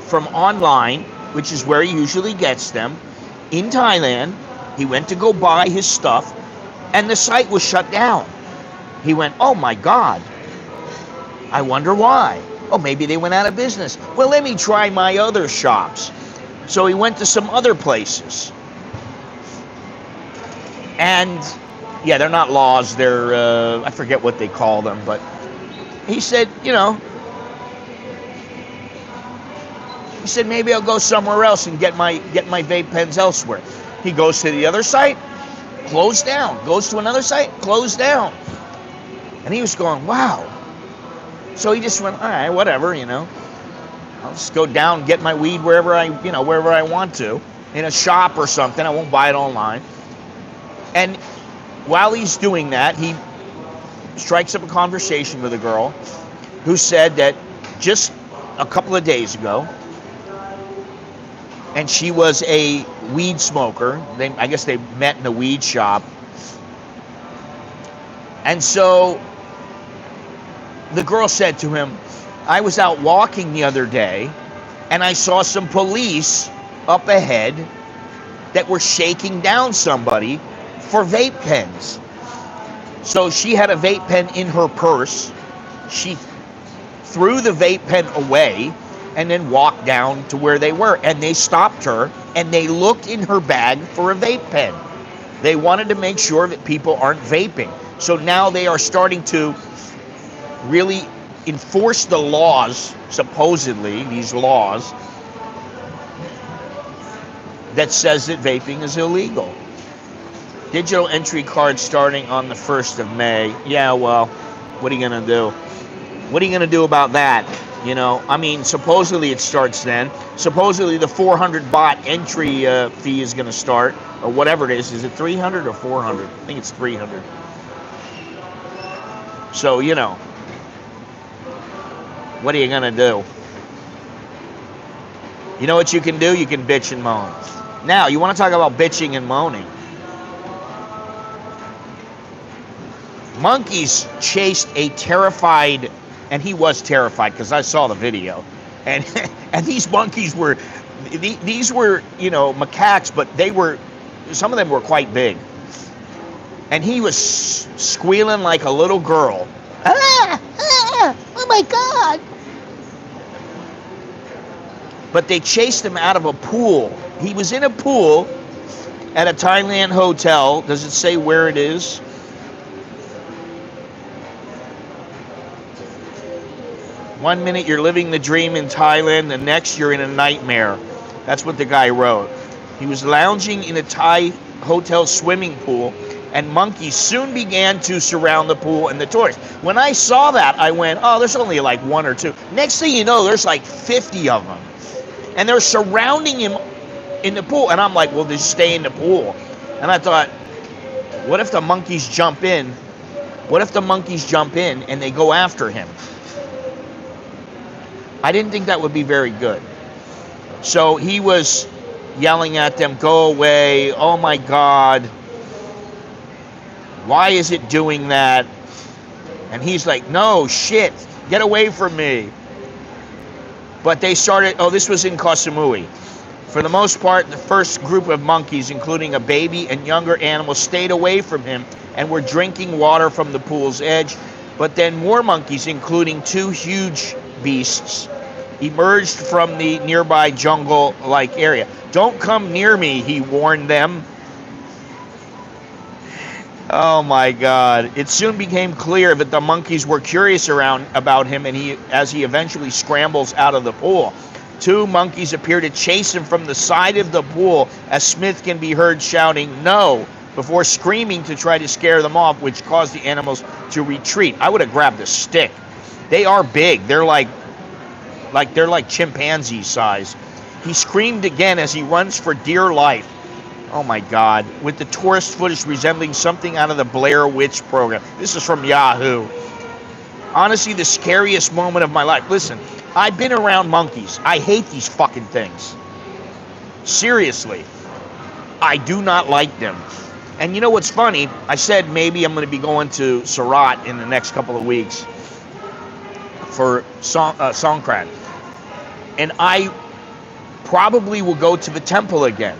from online, which is where he usually gets them, in Thailand. He went to go buy his stuff, and the site was shut down. He went, oh my God, I wonder why. Oh, maybe they went out of business. Well, let me try my other shops. So he went to some other places. And, yeah, they're not laws. They're, I forget what they call them. But he said, he said, maybe I'll go somewhere else and get my vape pens elsewhere. He goes to the other site, closed down. Goes to another site, closed down. And he was going, wow. So he just went, all right, whatever, I'll just go down and get my weed wherever I want to, in a shop or something. I won't buy it online. And while he's doing that, he strikes up a conversation with a girl who said that just a couple of days ago, and she was a weed smoker. I guess they met in a weed shop. And so the girl said to him, I was out walking the other day, and I saw some police up ahead that were shaking down somebody for vape pens. So she had a vape pen in her purse. She threw the vape pen away and then walked down to where they were. And they stopped her and they looked in her bag for a vape pen. They wanted to make sure that people aren't vaping. So now they are starting to really enforce the laws, supposedly, these laws, that says that vaping is illegal. Digital entry card starting on the 1st of May. Yeah, well, what are you going to do? What are you going to do about that? I mean, supposedly it starts then. Supposedly the 400 baht entry fee is going to start, or whatever it is. Is it 300 or 400? I think it's 300. So, what are you going to do? You know what you can do? You can bitch and moan. Now, you want to talk about bitching and moaning. Monkeys chased a terrified, and he was terrified because I saw the video, and these monkeys were These were, macaques, but some of them were quite big. And he was squealing like a little girl. Oh my God. But they chased him out of a pool. He was in a pool at a Thailand hotel. Does it say where it is? One minute you're living the dream in Thailand, the next you're in a nightmare. That's what the guy wrote. He was lounging in a Thai hotel swimming pool, and monkeys soon began to surround the pool and the tourists. When I saw that, I went, oh, there's only like one or two. Next thing you know, there's like 50 of them. And they're surrounding him in the pool. And I'm like, well, just stay in the pool. And I thought, what if the monkeys jump in? What if the monkeys jump in and they go after him? I didn't think that would be very good. So he was yelling at them, go away, oh my God. Why is it doing that? And he's like, no, shit, get away from me. But they started, this was in Koh Samui. For the most part, the first group of monkeys, including a baby and younger animals, stayed away from him and were drinking water from the pool's edge. But then more monkeys, including two huge beasts, emerged from the nearby jungle-like area. Don't come near me, he warned them. Oh my God. It soon became clear that the monkeys were curious about him, and as he eventually scrambles out of the pool. Two monkeys appear to chase him from the side of the pool as Smith can be heard shouting, no, before screaming to try to scare them off, which caused the animals to retreat. I would have grabbed a stick. They are big. They're like chimpanzee size. He screamed again as he runs for dear life. Oh my God, with the tourist footage resembling something out of the Blair Witch program. This is from Yahoo. Honestly, the scariest moment of my life. Listen, I've been around monkeys. I hate these fucking things. Seriously. I do not like them. And you know what's funny? I said maybe I'm going to be going to Surat in the next couple of weeks for Songkran. And I probably will go to the temple again.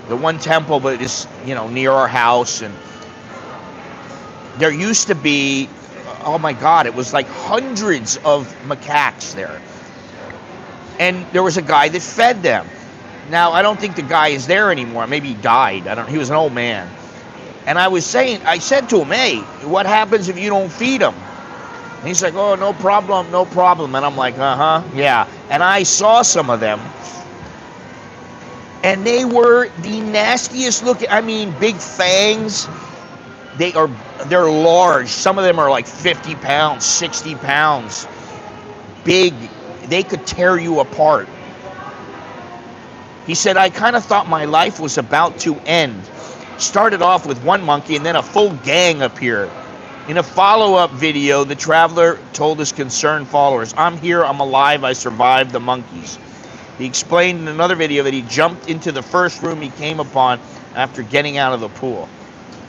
The one temple that is, near our house. And there used to be, oh my God, it was like hundreds of macaques there. And there was a guy that fed them. Now, I don't think the guy is there anymore. Maybe he died. He was an old man. And I said to him, hey, what happens if you don't feed him? And he's like, oh, no problem. And I'm like, yeah. And I saw some of them. And they were the nastiest looking, big fangs. They're large. Some of them are like 50 pounds, 60 pounds. Big. They could tear you apart. He said, I kind of thought my life was about to end. Started off with one monkey and then a full gang appeared. In a follow-up video, the traveler told his concerned followers, I'm here, I'm alive, I survived the monkeys. He explained in another video that he jumped into the first room he came upon after getting out of the pool.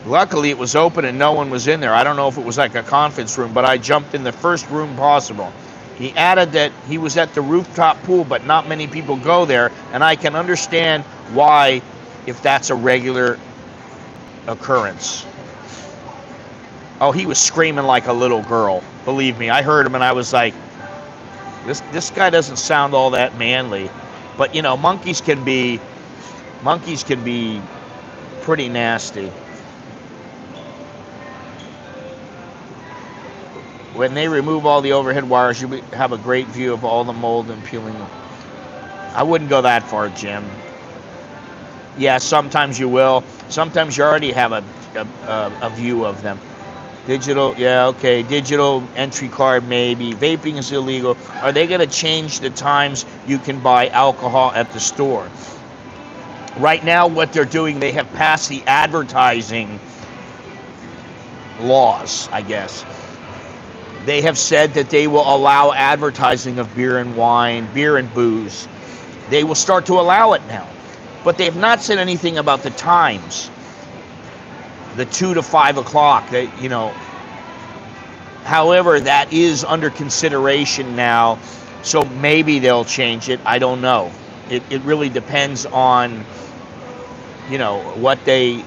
Luckily, it was open and no one was in there. I don't know if it was like a conference room, but I jumped in the first room possible. He added that he was at the rooftop pool, but not many people go there, and I can understand why if that's a regular occurrence. Oh, he was screaming like a little girl. Believe me, I heard him and I was like, this guy doesn't sound all that manly. But monkeys can be pretty nasty. When they remove all the overhead wires, you have a great view of all the mold and peeling. I wouldn't go that far, Jim. Yeah, sometimes you will. Sometimes you already have a view of them. Digital, yeah, okay. Digital entry card, maybe. Vaping is illegal. Are they going to change the times you can buy alcohol at the store? Right now, what they're doing, they have passed the advertising laws, I guess. They have said that they will allow advertising of beer and wine, beer and booze. They will start to allow it now. But they have not said anything about the times. The 2 to 5 o'clock, However, that is under consideration now, so maybe they'll change it. I don't know. It really depends on, you know, what they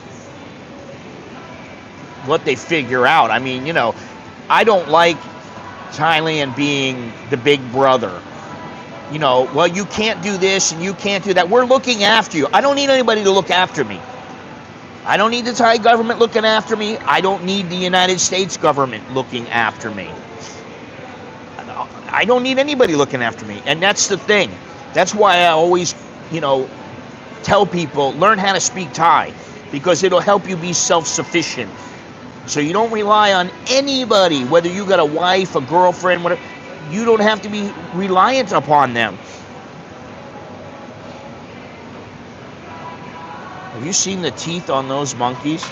figure out. I mean, you know, I don't like Thailand being the big brother. You know, well, you can't do this and you can't do that. We're looking after you. I don't need anybody to look after me. I don't need the Thai government looking after me. I don't need the United States government looking after me. I don't need anybody looking after me. And that's the thing. That's why I always, you know, tell people, learn how to speak Thai, because it'll help you be self-sufficient. So you don't rely on anybody, whether you got a wife, a girlfriend, whatever. You don't have to be reliant upon them. Have you seen the teeth on those monkeys?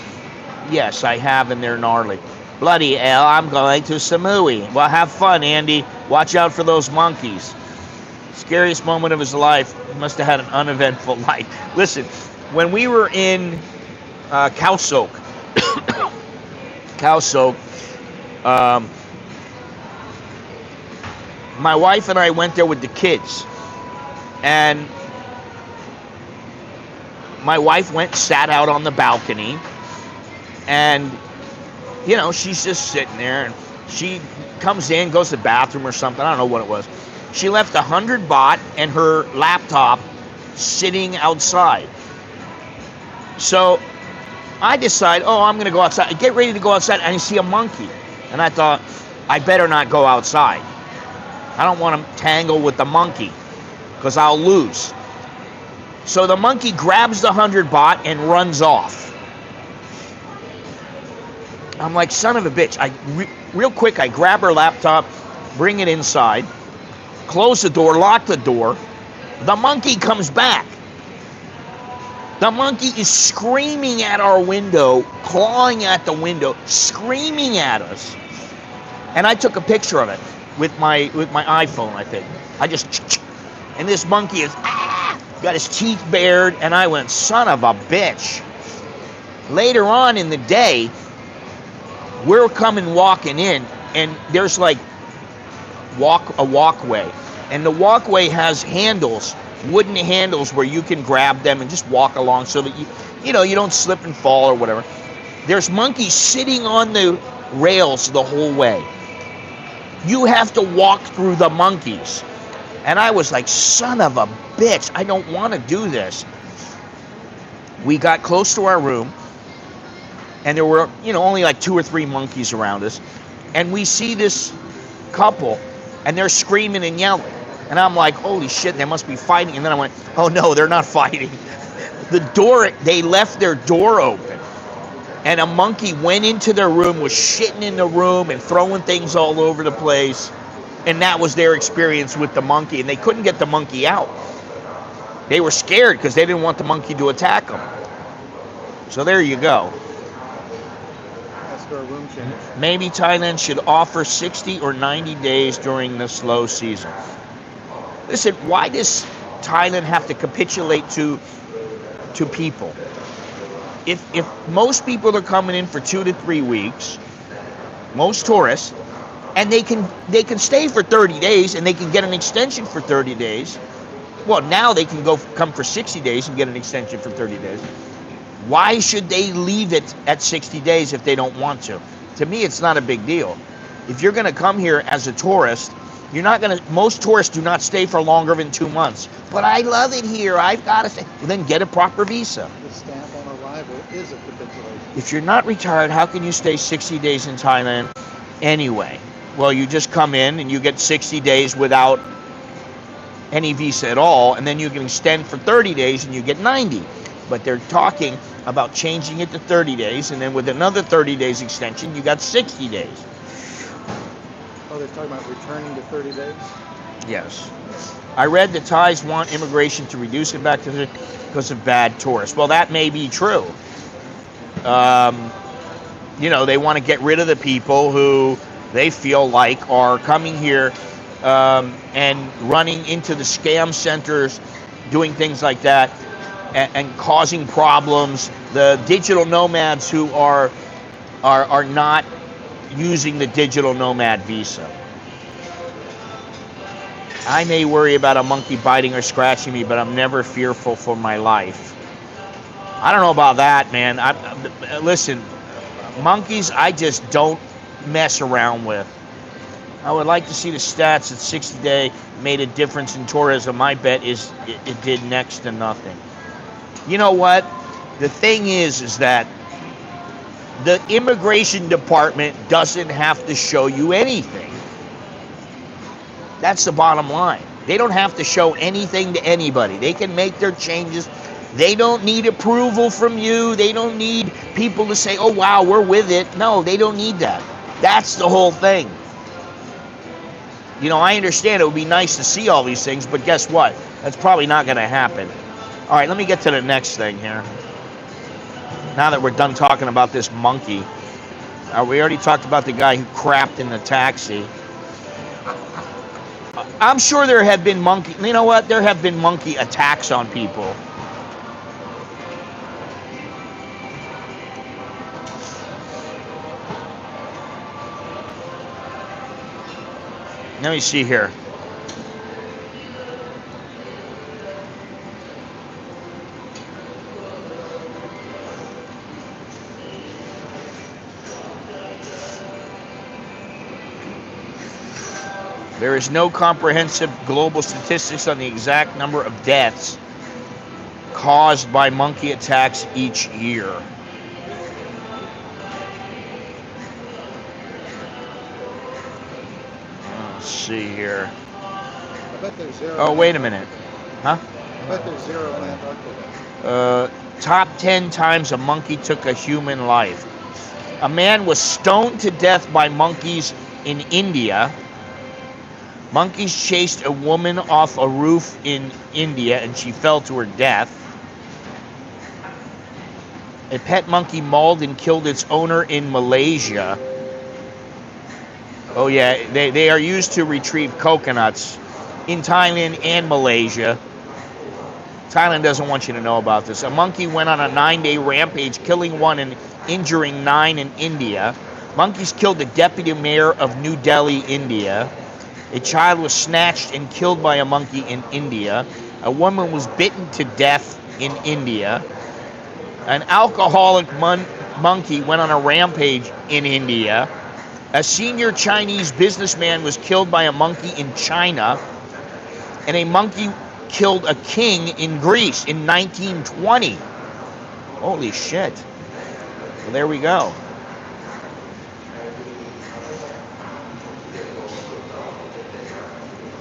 Yes, I have, and they're gnarly. Bloody hell, I'm going to Samui. Well, have fun, Andy. Watch out for those monkeys. Scariest moment of his life. He must have had an uneventful life. Listen, when we were in Khao Sok, my wife and I went there with the kids, and my wife went, sat out on the balcony, and, you know, she's just sitting there, and she comes in, goes to the bathroom or something, I don't know what it was. She left 100 baht and her laptop sitting outside. So I decide, oh, I'm gonna go outside. I get ready to go outside, and I see a monkey, and I thought, I better not go outside. I don't want to tangle with the monkey, because I'll lose. So the monkey grabs the 100 baht and runs off. I'm like, son of a bitch. Real quick, I grab her laptop, bring it inside, close the door, lock the door. The monkey comes back. The monkey is screaming at our window, clawing at the window, screaming at us. And I took a picture of it with my iPhone, I think. And this monkey is got his teeth bared, and I went, son of a bitch. Later on in the day, we're walking in, and there's like a walkway, and the walkway has handles, wooden handles, where you can grab them and just walk along so that you don't slip and fall or whatever. There's monkeys sitting on the rails the whole way. You have to walk through the monkeys. And I was like, son of a bitch, I don't want to do this. We got close to our room, and there were, only like 2 or 3 monkeys around us. And we see this couple, and they're screaming and yelling. And I'm like, holy shit, they must be fighting. And then I went, oh no, they're not fighting. They left their door open. And a monkey went into their room, was shitting in the room and throwing things all over the place. And that was their experience with the monkey. And they couldn't get the monkey out. They were scared because they didn't want the monkey to attack them. So there you go. That's for a room change. Maybe Thailand should offer 60 or 90 days during the slow season. Listen, why does Thailand have to capitulate to people? If most people are coming in for 2 to 3 weeks, most tourists, and they can stay for 30 days and they can get an extension for 30 days. Well, now they can come for 60 days and get an extension for 30 days. Why should they leave it at 60 days if they don't want to? To me, it's not a big deal. If you're going to come here as a tourist, most tourists do not stay for longer than 2 months. But I love it here, I've got to stay. Well, then get a proper visa. The stamp on arrival is a capitulation. If you're not retired, how can you stay 60 days in Thailand anyway? Well, you just come in and you get 60 days without any visa at all, and then you can extend for 30 days and you get 90. But they're talking about changing it to 30 days, and then with another 30 days extension, you got 60 days. Oh, they're talking about returning to 30 days? Yes. I read the Thais want immigration to reduce it back to because of bad tourists. Well, that may be true. They want to get rid of the people who they feel like are coming here and running into the scam centers, doing things like that, and causing problems. The digital nomads who are not using the digital nomad visa. I may worry about a monkey biting or scratching me, but I'm never fearful for my life. I don't know about that, man. Listen, monkeys, I just don't mess around with. I would like to see the stats that 60 Day made a difference in tourism. My bet is it did next to nothing. You know what? The thing is that the immigration department doesn't have to show you anything. That's the bottom line. They don't have to show anything to anybody. They can make their changes. They don't need approval from you. They don't need people to say, oh, wow, we're with it. No, they don't need that. That's the whole thing. You know, I understand it would be nice to see all these things, but guess what? That's probably not going to happen. All right, let me get to the next thing here. Now that we're done talking about this monkey, we already talked about the guy who crapped in the taxi. I'm sure there have been monkey, you know what? There have been monkey attacks on people. Let me see here. There is no comprehensive global statistics on the exact number of deaths caused by monkey attacks each year. Let's see here. I bet there's zero. Oh, wait a minute. Huh? I bet there's zero in Antarctica. Top 10 times a monkey took a human life. A man was stoned to death by monkeys in India. Monkeys chased a woman off a roof in India and she fell to her death. A pet monkey mauled and killed its owner in Malaysia. Oh yeah, they are used to retrieve coconuts in Thailand and Malaysia. Thailand doesn't want you to know about this. A monkey went on a 9-day rampage, killing one and injuring 9 in India. Monkeys killed the deputy mayor of New Delhi, India. A child was snatched and killed by a monkey in India. A woman was bitten to death in India. An alcoholic monkey went on a rampage in India. A senior Chinese businessman was killed by a monkey in China. And a monkey killed a king in Greece in 1920. Holy shit. Well, there we go.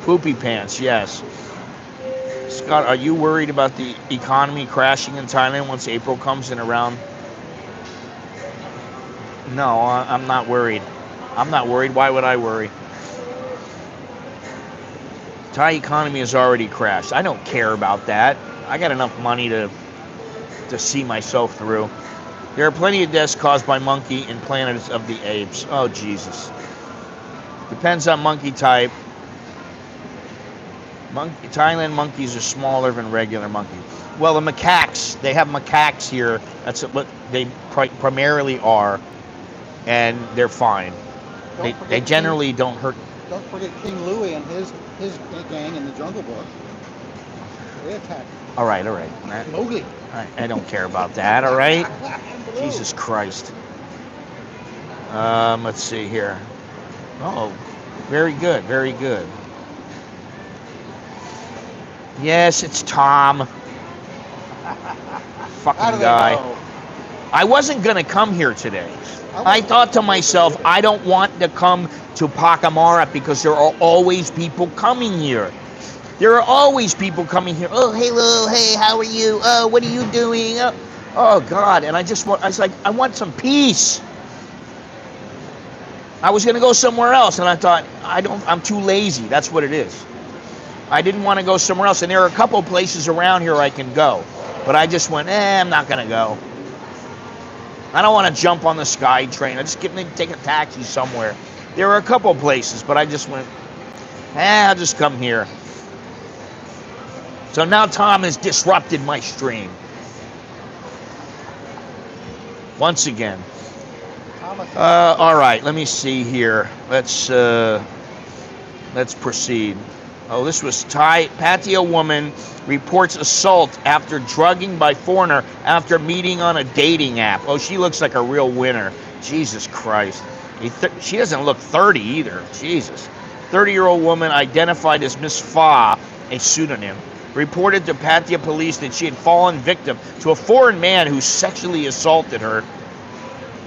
Poopy pants, yes. Scott, are you worried about the economy crashing in Thailand once April comes in around? No, I'm not worried. I'm not worried. Why would I worry? Thai economy has already crashed. I don't care about that. I got enough money to see myself through. There are plenty of deaths caused by monkey in Planets of the Apes. Oh, Jesus. Depends on monkey type. Thailand monkeys are smaller than regular monkeys. Well, the macaques, they have macaques here. That's what they primarily are, and they're fine. They generally don't hurt. Don't forget King Louis and his gang in the Jungle Book. They attacked. All right. Mowgli. I don't care about that. All right. Jesus Christ. Let's see here. Oh, very good. Very good. Yes, it's Tom. Fucking guy. I wasn't going to come here today. I thought to myself, I don't want to come to Pacamara because there are always people coming here. There are always people coming here. Oh, hello, hey, how are you? Oh, what are you doing? Oh God. And I was like, I want some peace. I was going to go somewhere else, and I thought, I'm too lazy. That's what it is. I didn't want to go somewhere else, and there are a couple of places around here I can go. But I just went, I'm not going to go. I don't want to jump on the Sky Train. I just take a taxi somewhere. There are a couple of places, but I just went, I'll just come here. So now Tom has disrupted my stream. Once again. All right, let me see here. Let's proceed. Oh, this was Thai. Pattaya woman reports assault after drugging by foreigner after meeting on a dating app. Oh, she looks like a real winner. Jesus Christ. She doesn't look 30 either. Jesus. 30-year-old woman identified as Miss Fa, a pseudonym, reported to Pattaya police that she had fallen victim to a foreign man who sexually assaulted her,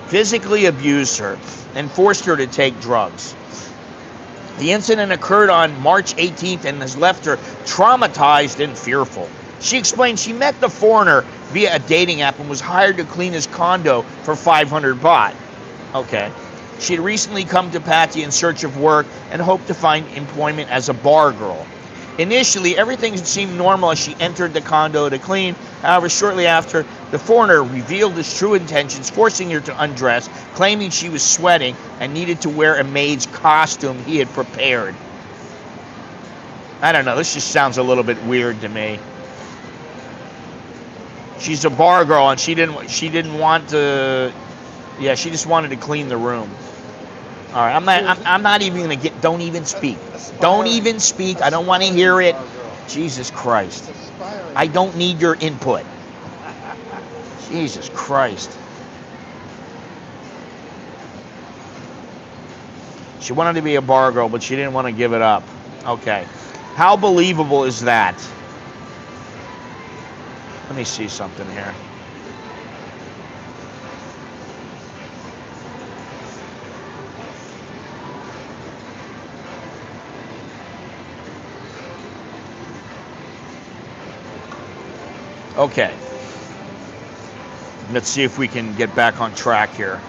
physically abused her, and forced her to take drugs. The incident occurred on March 18th and has left her traumatized and fearful. She explained she met the foreigner via a dating app and was hired to clean his condo for 500 baht. Okay. She had recently come to Pattaya in search of work and hoped to find employment as a bar girl. Initially, everything seemed normal as she entered the condo to clean. However, shortly after, the foreigner revealed his true intentions, forcing her to undress, claiming she was sweating and needed to wear a maid's costume he had prepared. I don't know, this just sounds a little bit weird to me. She's a bar girl and she didn't want to, yeah, she just wanted to clean the room. All right, I'm not even gonna get. Don't even speak. Don't even speak. I don't want to hear it. Jesus Christ. I don't need your input. Jesus Christ. She wanted to be a bar girl, but she didn't want to give it up. Okay. How believable is that? Let me see something here. Okay, let's see if we can get back on track here.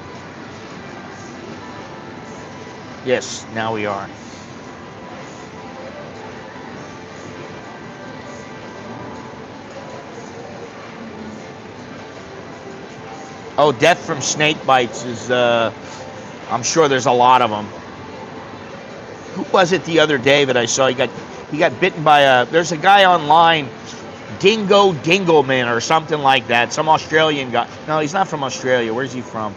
Yes, now we are. Oh, death from snake bites is, I'm sure there's a lot of them. Who was it the other day that I saw? He got bitten by there's a guy online, Dingo Dingleman or something like that. Some Australian guy. No, he's not from Australia. Where's he from?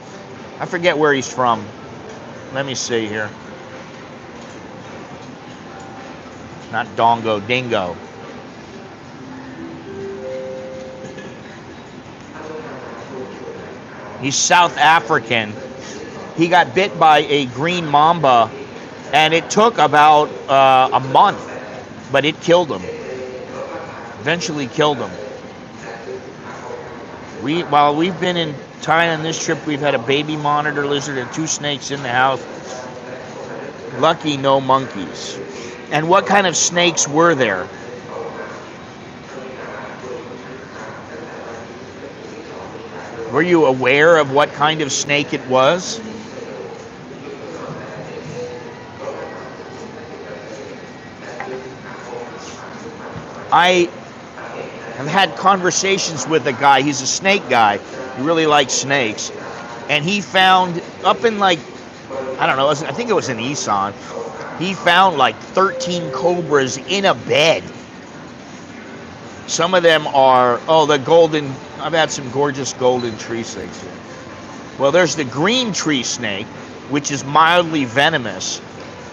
I forget where he's from. Let me see here. Not Dongo, Dingo. He's South African. He got bit by a green mamba, and it took about a month, but it killed him. Eventually killed him. While we've been in Thailand this trip, we've had a baby monitor lizard and 2 snakes in the house. Lucky no monkeys. And what kind of snakes were there? Were you aware of what kind of snake it was? I have had conversations with a guy. He's a snake guy. He really likes snakes. And he found up in I don't know, I think it was in Isan. He found 13 cobras in a bed. Some of them are, the golden, I've had some gorgeous golden tree snakes here. Well, there's the green tree snake, which is mildly venomous.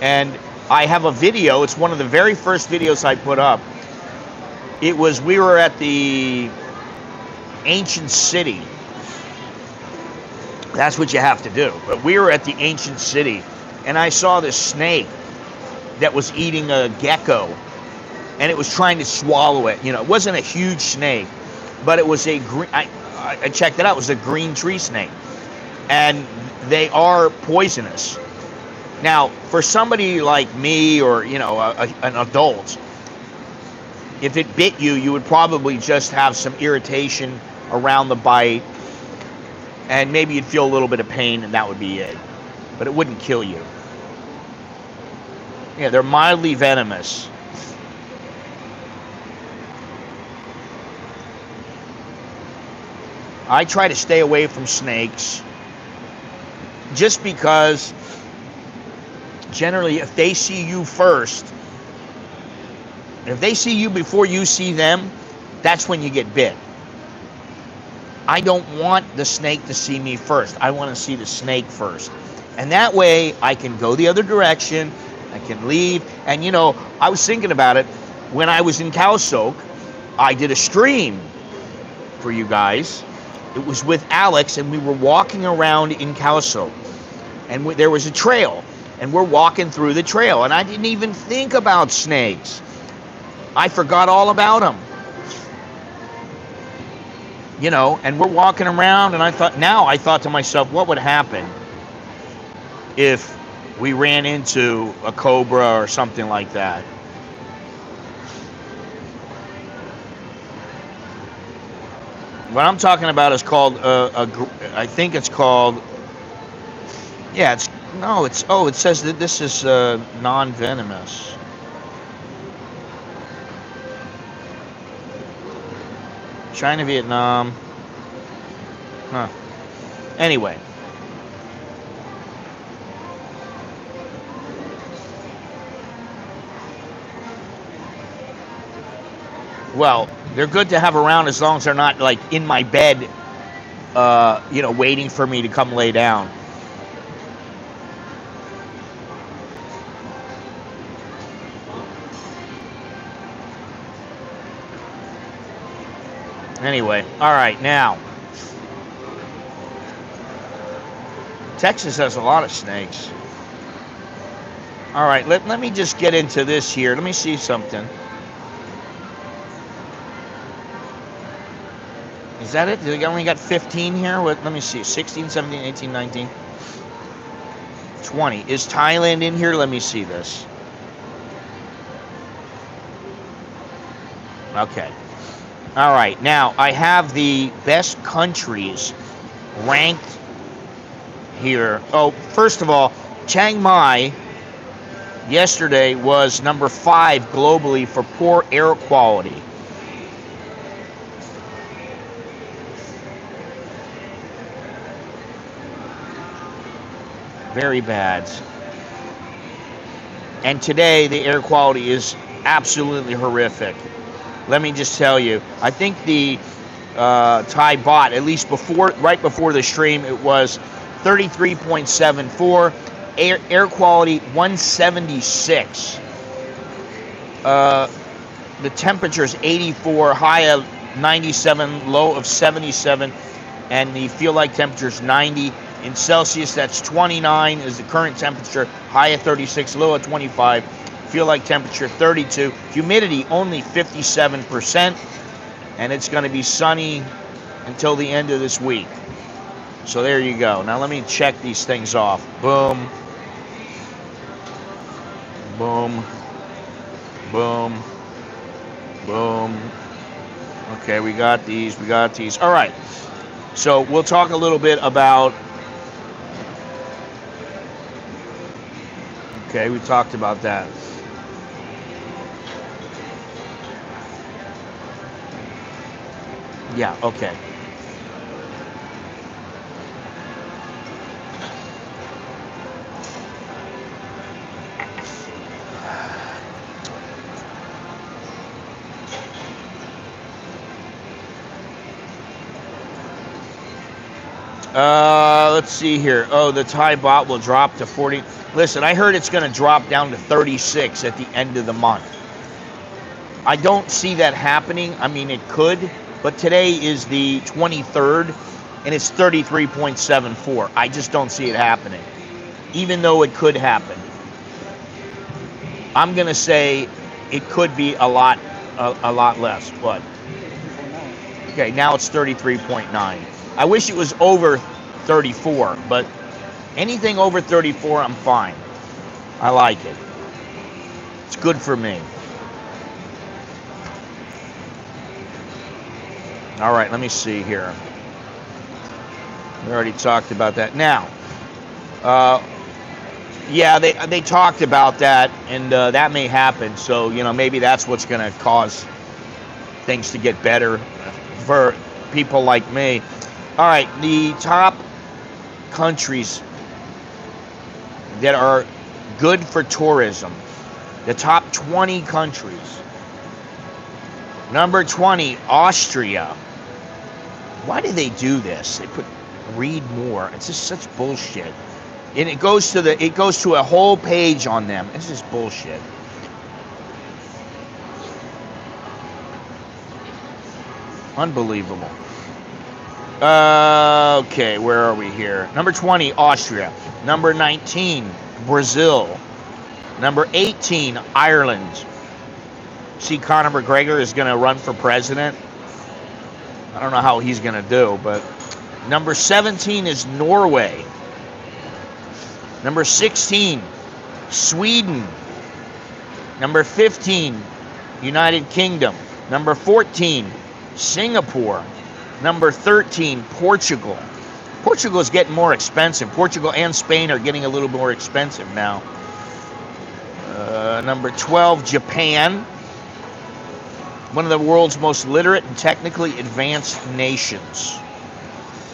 And I have a video, it's one of the very first videos I put up. We were at the ancient city. That's what you have to do. But we were at the ancient city, and I saw this snake that was eating a gecko, and it was trying to swallow it. It wasn't a huge snake, but it was a green. I checked it out. It was a green tree snake, and they are poisonous. Now, for somebody like me or an adult, if it bit you, you would probably just have some irritation around the bite, and maybe you'd feel a little bit of pain, and that would be it. But it wouldn't kill you. Yeah, they're mildly venomous. I try to stay away from snakes just because generally if they see you first, if they see you before you see them, that's when you get bit. I don't want the snake to see me first. I want to see the snake first. And that way I can go the other direction I can leave. And you know, I was thinking about it when I was in Khao Sok. I did a stream for you guys. It was with Alex, and we were walking around in Khao Sok, and there was a trail, and we're walking through the trail, and I didn't even think about snakes. I forgot all about them. You know, and we're walking around, and I thought to myself, what would happen if we ran into a cobra or something like that? What I'm talking about is called I think it's called. Yeah, it says that this is non-venomous. China, Vietnam. Huh. Anyway. Well, they're good to have around as long as they're not like in my bed, you know, waiting for me to come lay down. Anyway, all right, now. Texas has a lot of snakes. All right, let me just get into this here. Let me see something. Is that it? I only got 15 here? Let me see. 16, 17, 18, 19, 20. Is Thailand in here? Let me see this. Okay. All right. Now, I have the best countries ranked here. Oh, first of all, Chiang Mai yesterday was number 5 globally for poor air quality. Very bad. And today the air quality is absolutely horrific. Let me just tell you, I think the Thai baht, at least right before the stream, it was 33.74. Air quality 176. The temperature is 84, high of 97, low of 77, and the feel like temperature is 90. In Celsius, that's 29 is the current temperature, high of 36, low of 25, feel like temperature 32, humidity only 57%, and it's going to be sunny until the end of this week. So there you go. Now let me check these things off. Boom. Boom. Boom. Boom. Okay, we got these. All right. So we'll talk a little bit about... Okay, we talked about that. Yeah, okay. Let's see here. Oh, the Thai baht will drop to 40. Listen, I heard it's going to drop down to 36 at the end of the month. I don't see that happening. I mean, it could, but today is the 23rd, and it's 33.74. I just don't see it happening, even though it could happen. I'm going to say it could be a lot less. What? Okay, now it's 33.9. I wish it was over 34, but anything over 34, I'm fine. I like it. It's good for me. All right, let me see here. We already talked about that. Now, yeah, they talked about that, and that may happen. So, you know, maybe that's what's going to cause things to get better for people like me. All right, the top countries that are good for tourism, the top 20 countries. Number 20, Austria. Why do they do this? They put read more. It's just such bullshit. And it goes to a whole page on them. This is bullshit. Unbelievable. Okay, where are we here? Number 20, Austria. Number 19, Brazil. Number 18, Ireland. See, Conor McGregor is going to run for president. I don't know how he's going to do, but number 17 is Norway. Number 16, Sweden. Number 15, United Kingdom. Number 14, Singapore. Number 13, Portugal. Portugal is getting more expensive. Portugal and Spain are getting a little more expensive now. Number 12, Japan. One of the world's most literate and technically advanced nations.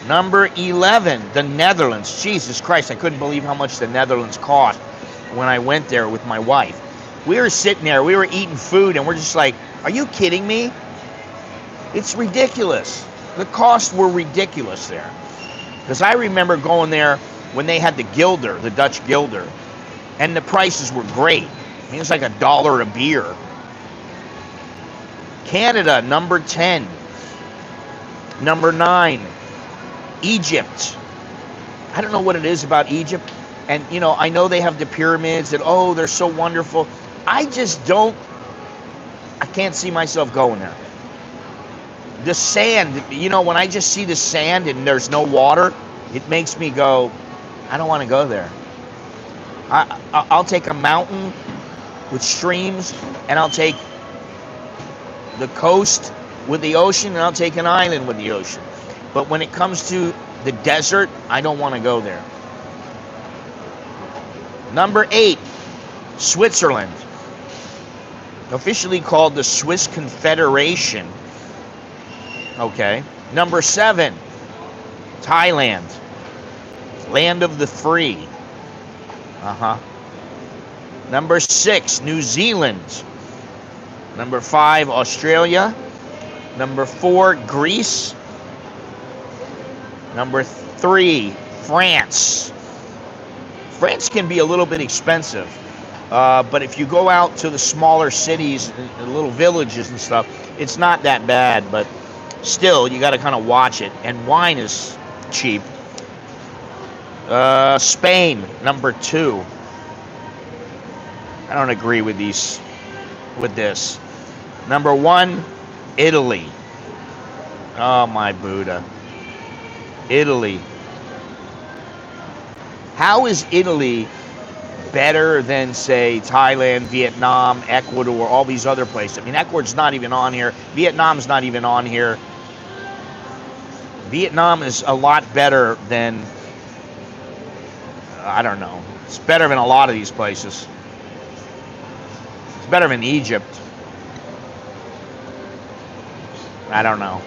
Number 11, the Netherlands. Jesus Christ, I couldn't believe how much the Netherlands cost when I went there with my wife. We were sitting there, we were eating food, and we're just like, are you kidding me? It's ridiculous. The costs were ridiculous there. Because I remember going there when they had the guilder, the Dutch guilder, and the prices were great. I mean, it was like $1 a beer. Canada, number 10. Number 9, Egypt. I don't know what it is about Egypt. And, you know, I know they have the pyramids and, oh, they're so wonderful. I can't see myself going there. The sand, you know, when I just see the sand and there's no water, it makes me go, I don't want to go there. I'll take a mountain with streams, and I'll take the coast with the ocean, and I'll take an island with the ocean. But when it comes to the desert, I don't want to go there. Number 8, Switzerland. Officially called the Swiss Confederation. Okay. Number 7, Thailand. Land of the free. Number 6, New Zealand. Number 5, Australia. Number 4, Greece. Number 3, France. France can be a little bit expensive. But if you go out to the smaller cities and little villages and stuff, it's not that bad, but still, you got to kind of watch it. And wine is cheap. Spain, number 2. I don't agree with this. Number 1, Italy. Oh, my Buddha. Italy. How is Italy better than, say, Thailand, Vietnam, Ecuador, all these other places? I mean, Ecuador's not even on here. Vietnam's not even on here. Vietnam is a lot better than, I don't know. It's better than a lot of these places. It's better than Egypt. I don't know.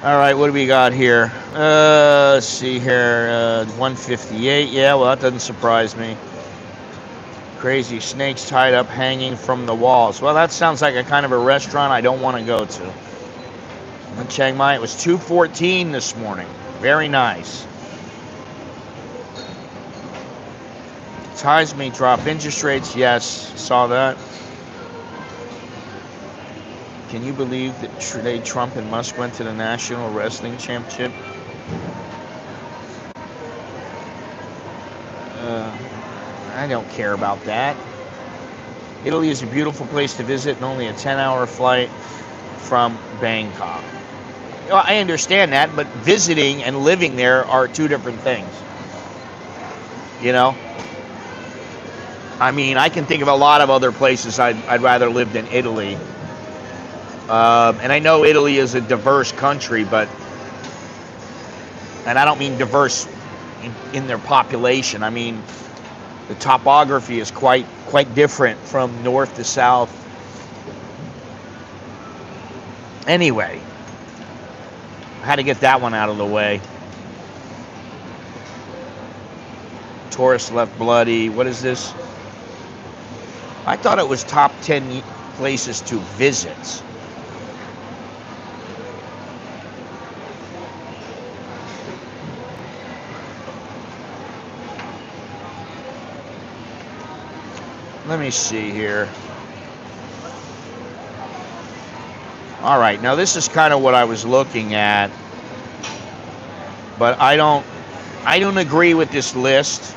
All right, what do we got here? Let's see here. 158. Yeah, well, that doesn't surprise me. Crazy snakes tied up hanging from the walls. Well, that sounds like a kind of a restaurant I don't want to go to. In Chiang Mai, it was 214 this morning. Very nice. Ties may drop interest rates. Yes, saw that. Can you believe that today Trump and Musk went to the National Wrestling Championship? I don't care about that. Italy is a beautiful place to visit and only a 10-hour flight from Bangkok. Well, I understand that, but visiting and living there are two different things. You know? I mean, I can think of a lot of other places I'd rather live than Italy. And I know Italy is a diverse country, and I don't mean diverse in their population. I mean, the topography is quite different from north to south. Anyway, I had to get that one out of the way. Tourist left bloody. What is this? I thought it was top 10 places to visit. Let me see here. All right, now this is kind of what I was looking at, but I don't agree with this list.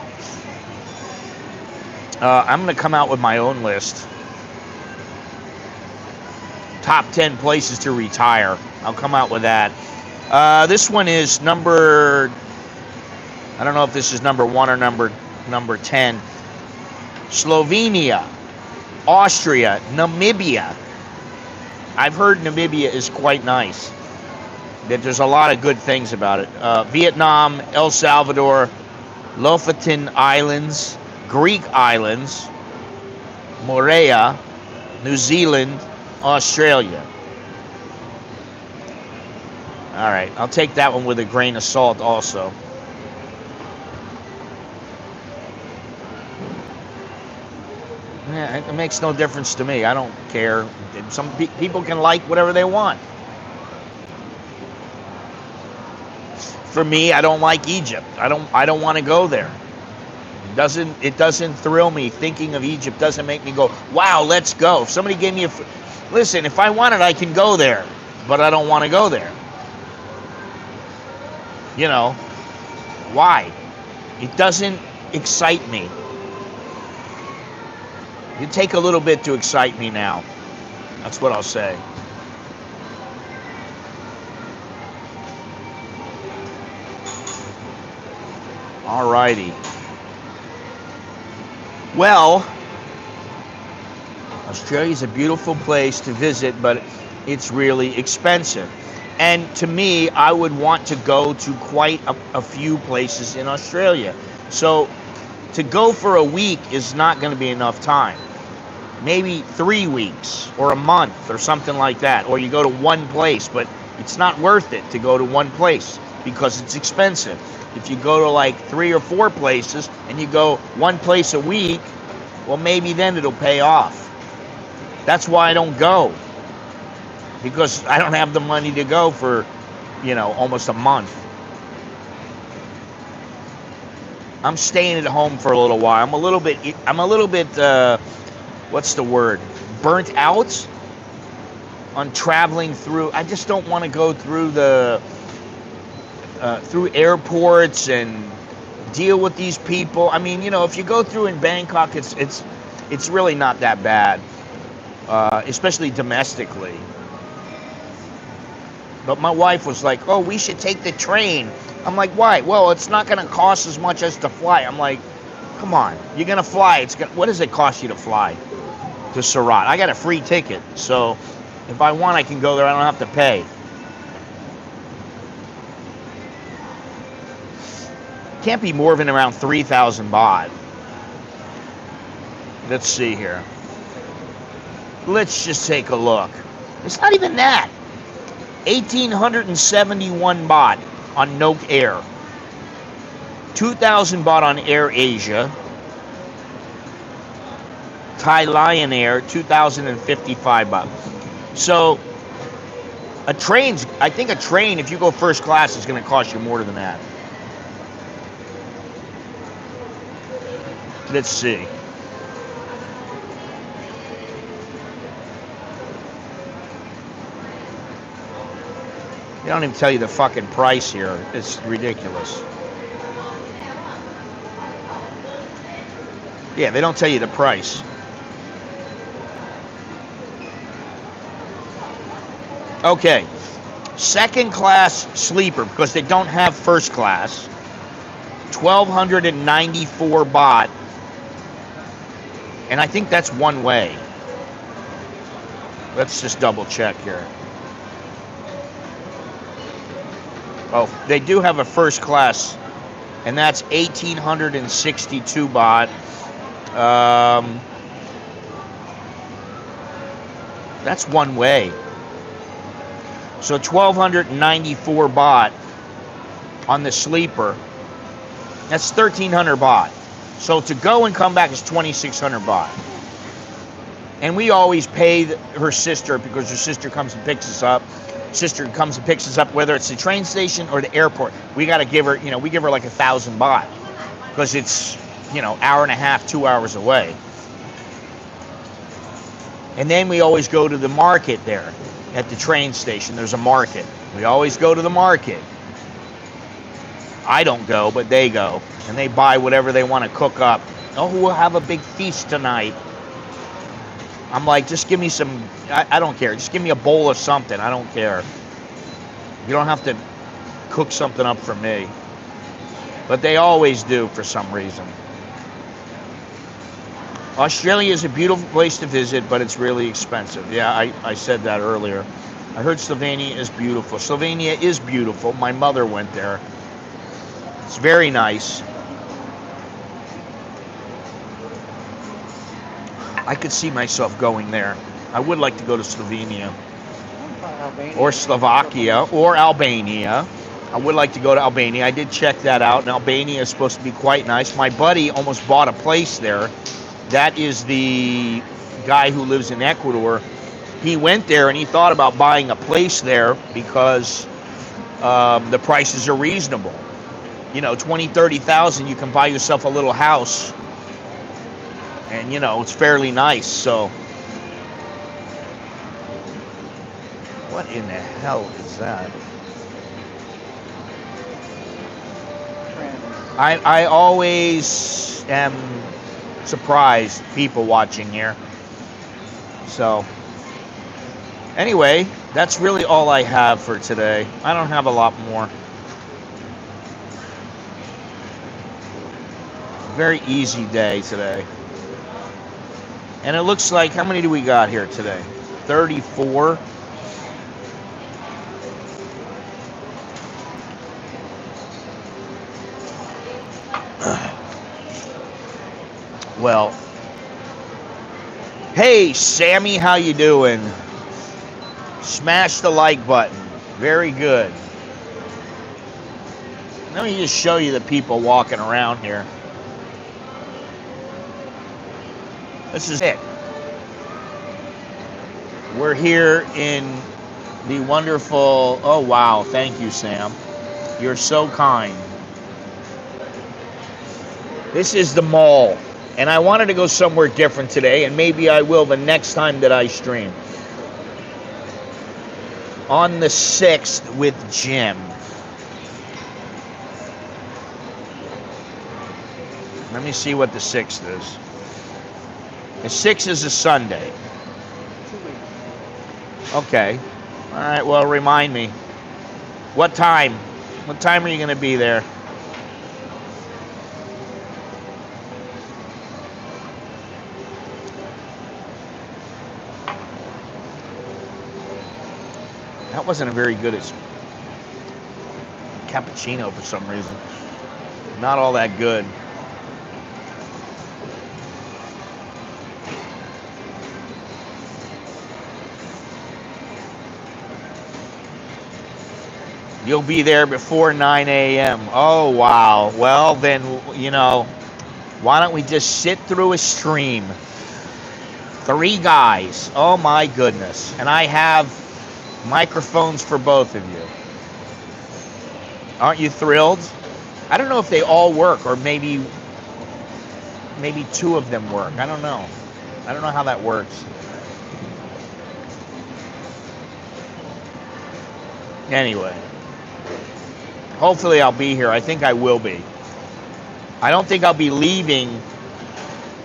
I'm going to come out with my own list. Top 10 places to retire. I'll come out with that. This one is number, I don't know if this is number 1 or number 10. Slovenia, Austria, Namibia. I've heard Namibia is quite nice. That there's a lot of good things about it. Vietnam, El Salvador, Lofoten Islands, Greek Islands, Moorea, New Zealand, Australia. All right, I'll take that one with a grain of salt also. Yeah, it makes no difference to me. I don't care. Some people can like whatever they want. For me, I don't like Egypt. I don't want to go there. It doesn't thrill me. Thinking of Egypt doesn't make me go, wow, let's go. If somebody gave me listen, if I wanted, I can go there, but I don't want to go there. You know, why? It doesn't excite me. You take a little bit to excite me now. That's what I'll say. All righty. Well, Australia is a beautiful place to visit, but it's really expensive. And to me, I would want to go to quite a few places in Australia. So to go for a week is not going to be enough time. Maybe 3 weeks or a month or something like that. Or you go to one place, but it's not worth it to go to one place because it's expensive. If you go to like 3 or 4 places and you go one place a week, well, maybe then it'll pay off. That's why I don't go. Because I don't have the money to go for, almost a month. I'm staying at home for a little while. I'm a little bit, what's the word? Burnt out on traveling through. I just don't want to go through through airports and deal with these people. I mean, if you go through in Bangkok, it's really not that bad, especially domestically. But my wife was like, oh, we should take the train. I'm like, why? Well, it's not going to cost as much as to fly. I'm like, come on, you're going to fly. What does it cost you to fly to Surat? I got a free ticket, so if I want, I can go there. I don't have to pay. Can't be more than around 3,000 baht. Let's see here. Let's just take a look. It's not even that. 1,871 baht on Nok Air. 2,000 baht on Air Asia. Thai Lion Air, 2,055 baht. So, I think a train, if you go first class, is going to cost you more than that. Let's see. They don't even tell you the fucking price here. It's ridiculous. Yeah, they don't tell you the price. Okay. Second class sleeper, because they don't have first class. 1,294 baht. And I think that's one way. Let's just double check here. Oh, they do have a first class, and that's 1,862 baht. That's one way. So 1,294 baht on the sleeper. That's 1,300 baht. So to go and come back is 2,600 baht. And we always pay her sister because her sister comes and picks us up. Sister comes and picks us up, whether it's the train station or the airport. We got to give her, we give her like 1,000 baht because it's, hour and a half, 2 hours away. And then we always go to the market there at the train station. There's a market. We always go to the market. I don't go, but they go. And they buy whatever they want to cook up. Oh, we'll have a big feast tonight. I'm like, just give me some, I don't care. Just give me a bowl of something. I don't care. You don't have to cook something up for me. But they always do for some reason. Australia is a beautiful place to visit, but it's really expensive. Yeah, I said that earlier. I heard Slovenia is beautiful. Slovenia is beautiful. My mother went there. It's very nice. I could see myself going there. I would like to go to Slovenia. Or Slovakia, or Albania. I would like to go to Albania. I did check that out, and Albania is supposed to be quite nice. My buddy almost bought a place there. That is the guy who lives in Ecuador. He went there and he thought about buying a place there because the prices are reasonable. You know, 20, 30,000, you can buy yourself a little house. And, you know, it's fairly nice, so. What in the hell is that? I always am surprised people watching here. So, anyway, that's really all I have for today. I don't have a lot more. Very easy day today. And it looks like, how many do we got here today? 34. Well, hey Sammy, how you doing? Smash the like button. Very good. Let me just show you the people walking around here. This is it. We're here in the wonderful, oh wow, thank you, Sam. You're so kind. This is the mall. And I wanted to go somewhere different today, and maybe I will the next time that I stream. On the 6th with Jim. Let me see what the 6th is. The 6th is a Sunday. Okay. All right, well, remind me. What time? What time are you going to be there? That wasn't a very good cappuccino for some reason. Not all that good. You'll be there before 9 a.m. Oh, wow. Well, then, you know, why don't we just sit through a stream? 3 guys. Oh, my goodness. And I have microphones for both of you. Aren't you thrilled? I don't know if they all work, or maybe 2 of them work. I don't know. I don't know how that works. Anyway, hopefully I'll be here. I think I will be. I don't think I'll be leaving.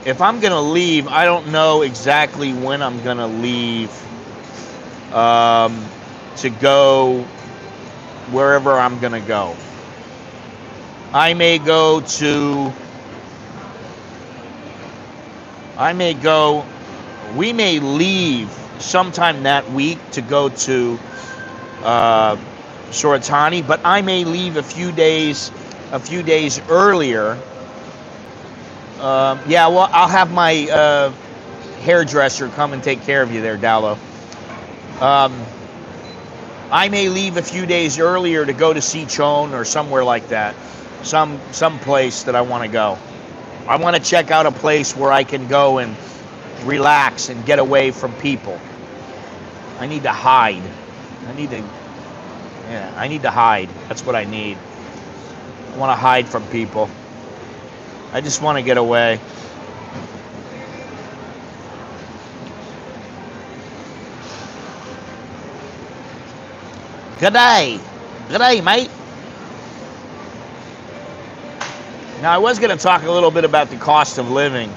If I'm going to leave, I don't know exactly when I'm going to leave to go wherever I'm going to go. I may go, we may leave sometime that week to go to Soratani, but I may leave a few days earlier. Yeah, well, I'll have my hairdresser come and take care of you there, Dowlo. I may leave a few days earlier to go to Sichuan or somewhere like that. Some place that I want to go. I want to check out a place where I can go and relax and get away from people. I need to hide. I need to hide. That's what I need. I want to hide from people. I just want to get away. Good day. Good day, mate. Now, I was going to talk a little bit about the cost of living,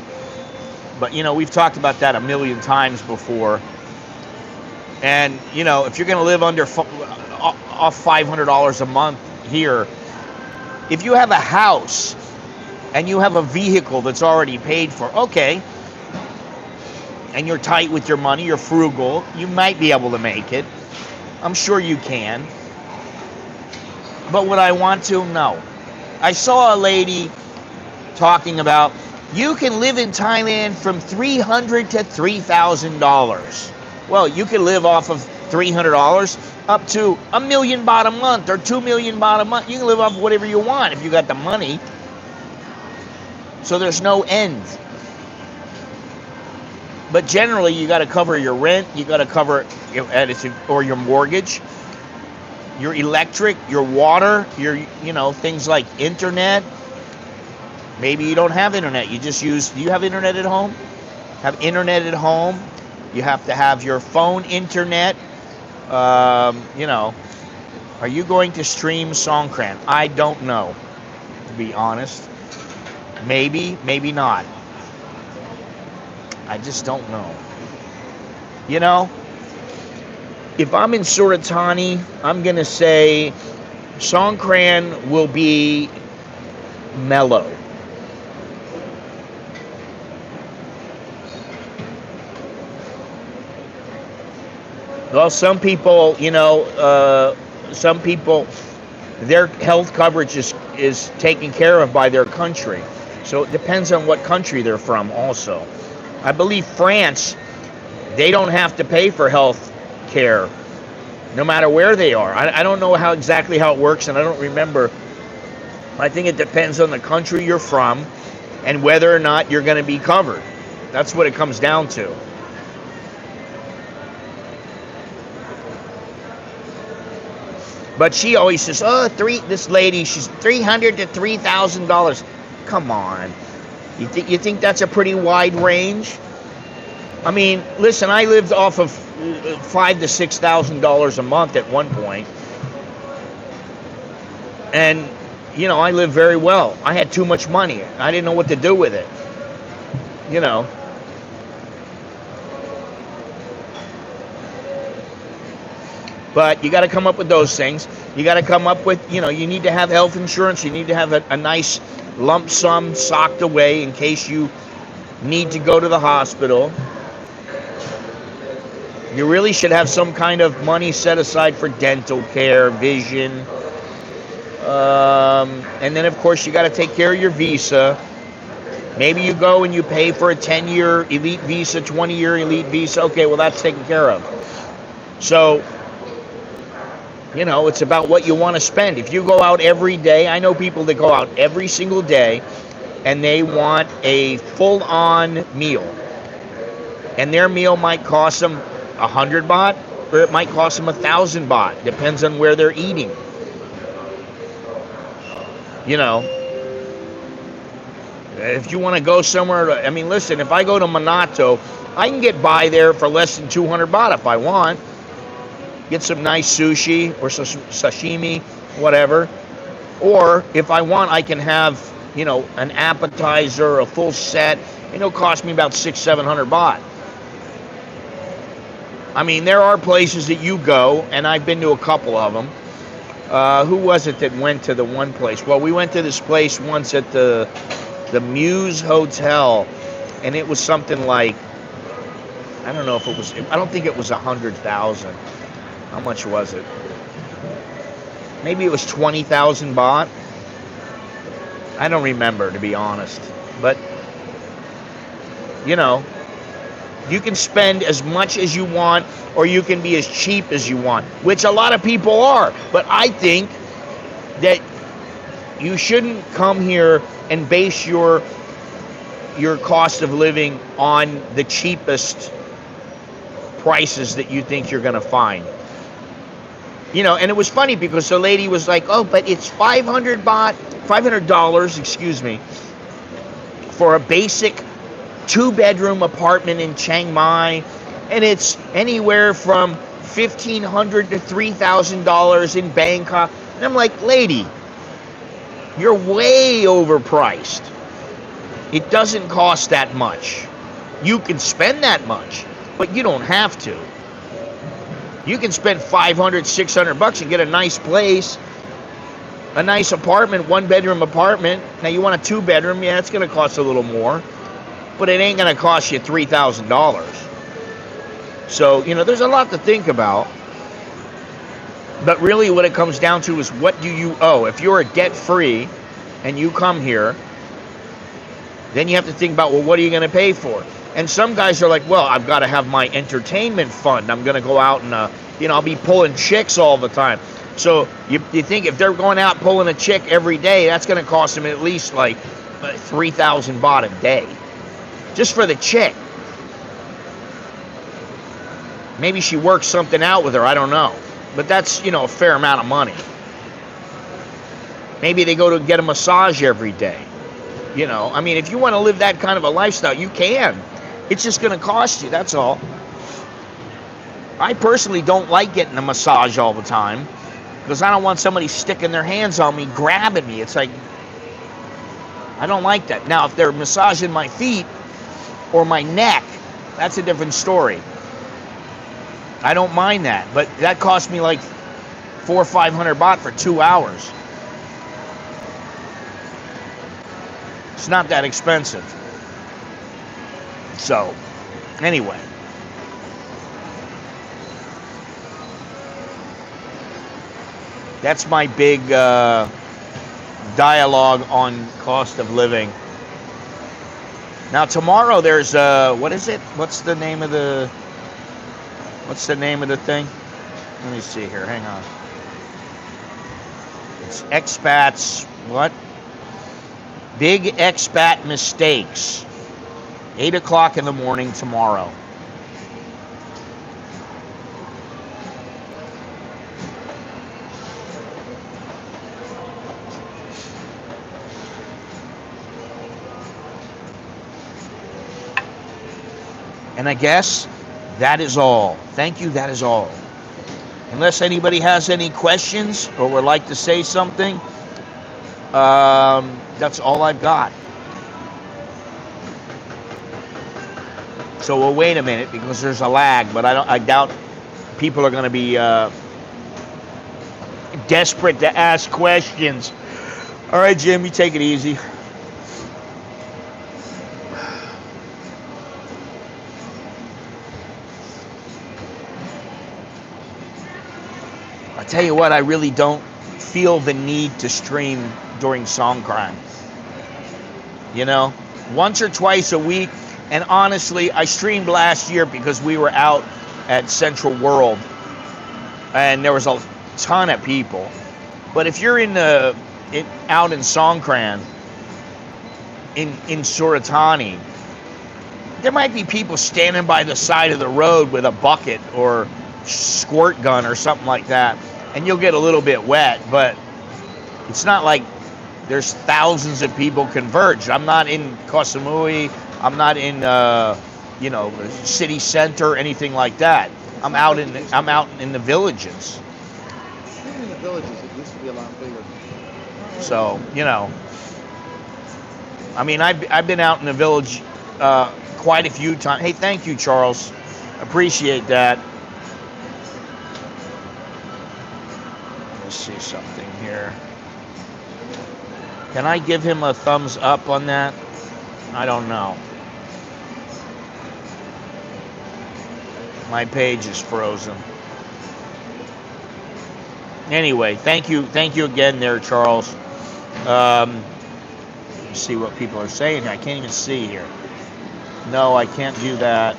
but, we've talked about that a million times before. And, if you're going to live off $500 a month here, if you have a house and you have a vehicle that's already paid for, okay, and you're tight with your money, you're frugal, you might be able to make it. I'm sure you can. But would I want to? No. I saw a lady talking about you can live in Thailand from $300 to $3,000. Well, you can live off of $300 up to $1 million baht a month or 2 million baht a month. You can live off whatever you want if you got the money. So there's no end. But generally, you got to cover your rent. You got to cover your mortgage, your electric, your water, your things like internet. Maybe you don't have internet. Do you have internet at home? Have internet at home. You have to have your phone internet. Are you going to stream Songkran? I don't know, to be honest. Maybe, maybe not. I just don't know. If I'm in Suratani, I'm going to say Songkran will be mellow. Well, some people, their health coverage is taken care of by their country. So it depends on what country they're from also. I believe France, they don't have to pay for health care no matter where they are. I don't know exactly how it works, and I don't remember. I think it depends on the country you're from and whether or not you're going to be covered. That's what it comes down to. But she always says, this lady, she's $300 to $3,000. Come on. You think that's a pretty wide range? I mean, listen, I lived off of $5,000 to $6,000 a month at one point. And, I lived very well. I had too much money. I didn't know what to do with it. But you got to come up with those things. You got to come up with, you need to have health insurance. You need to have a nice lump sum socked away in case you need to go to the hospital. You really should have some kind of money set aside for dental care, vision. And then, of course, you got to take care of your visa. Maybe you go and you pay for a 10-year elite visa, 20-year elite visa. Okay, well, that's taken care of. So, it's about what you want to spend. If you go out every day, I know people that go out every single day and they want a full-on meal. And their meal might cost them 100 baht or it might cost them 1,000 baht. Depends on where they're eating. If you want to go somewhere, listen, if I go to Minato, I can get by there for less than 200 baht if I want. Get some nice sushi or sashimi, whatever. Or if I want, I can have, an appetizer, a full set. It'll cost me about 600-700 baht. There are places that you go, and I've been to a couple of them. Who was it that went to the one place? Well, we went to this place once at the Muse Hotel, and it was something like, I don't think it was 100,000. How much was it? Maybe it was 20,000 baht. I don't remember, to be honest. But, you can spend as much as you want, or you can be as cheap as you want, which a lot of people are. But I think that you shouldn't come here and base your cost of living on the cheapest prices that you think you're going to find. And it was funny because the lady was like, oh, but it's $500, excuse me, for a basic 2-bedroom apartment in Chiang Mai. And it's anywhere from $1,500 to $3,000 in Bangkok. And I'm like, lady, you're way overpriced. It doesn't cost that much. You can spend that much, but you don't have to. You can spend $500, $600 and get a nice place, a nice apartment, 1-bedroom apartment. Now you want a 2-bedroom, yeah, it's going to cost a little more, but it ain't going to cost you $3,000. So, you know, there's a lot to think about. But really what it comes down to is, what do you owe? If you're a debt-free and you come here, then you have to think about, well, what are you going to pay for? And some guys are like, well, I've got to have my entertainment fund. I'm going to go out and, you know, I'll be pulling chicks all the time. So you think if they're going out pulling a chick every day, that's going to cost them at least like 3,000 baht a day. Just for the chick. Maybe she works something out with her, I don't know. But that's, you know, a fair amount of money. Maybe they go to get a massage every day. You know, I mean, if you want to live that kind of a lifestyle, you can. It's just going to cost you, that's all. I personally don't like getting a massage all the time, because I don't want somebody sticking their hands on me, grabbing me. It's like, I don't like that. Now, if they're massaging my feet or my neck, that's a different story. I don't mind that, but that cost me like 400 or 500 baht for 2 hours. It's not that expensive. So, anyway. That's my big dialogue on cost of living. Now tomorrow there's what is it? What's the name of the thing? Let me see here. Hang on. It's expats. What? Big expat mistakes. 8 o'clock in the morning tomorrow. And I guess that is all. Thank you, that is all. Unless anybody has any questions or would like to say something, that's all I've got. So we'll wait a minute because there's a lag, but I doubt people are going to be desperate to ask questions. All right, Jim, you take it easy. I tell you what, I really don't feel the need to stream during Songkran. You know, once or twice a week. And honestly, I streamed last year because we were out at Central World and there was a ton of people. But if you're out in Songkran, in Suratani, there might be people standing by the side of the road with a bucket or squirt gun or something like that, and you'll get a little bit wet, but it's not like there's thousands of people converged. I'm not in Koh Samui. I'm not in, you know, the city center or anything like that. I'm out in the villages. Even in the villages, it used to be a lot bigger. So, you know, I mean, I've been out in the village quite a few times. Hey, thank you, Charles. Appreciate that. Let's see something here. Can I give him a thumbs up on that? I don't know. My page is frozen. Anyway, thank you again there, Charles. Let me see what people are saying. I can't even see here. No, I can't do that.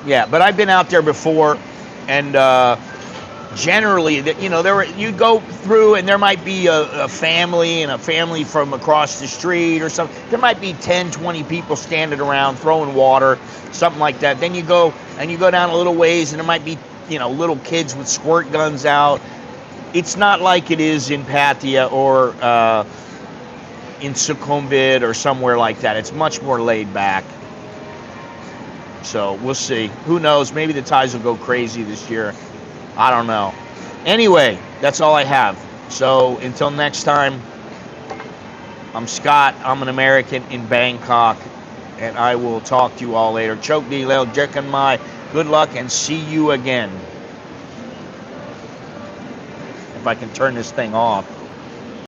Yeah, but I've been out there before, and generally, you know, you go through and there might be a family and a family from across the street or something. There might be 10, 20 people standing around throwing water, something like that. Then you go down a little ways and there might be, you know, little kids with squirt guns out. It's not like it is in Pattaya or in Sukhumvit or somewhere like that. It's much more laid back. So we'll see. Who knows? Maybe the Thais will go crazy this year. I don't know. Anyway, that's all I have. So until next time, I'm Scott. I'm an American in Bangkok, and I will talk to you all later. Choke D Lel, Jekan Mai. Good luck and see you again. If I can turn this thing off.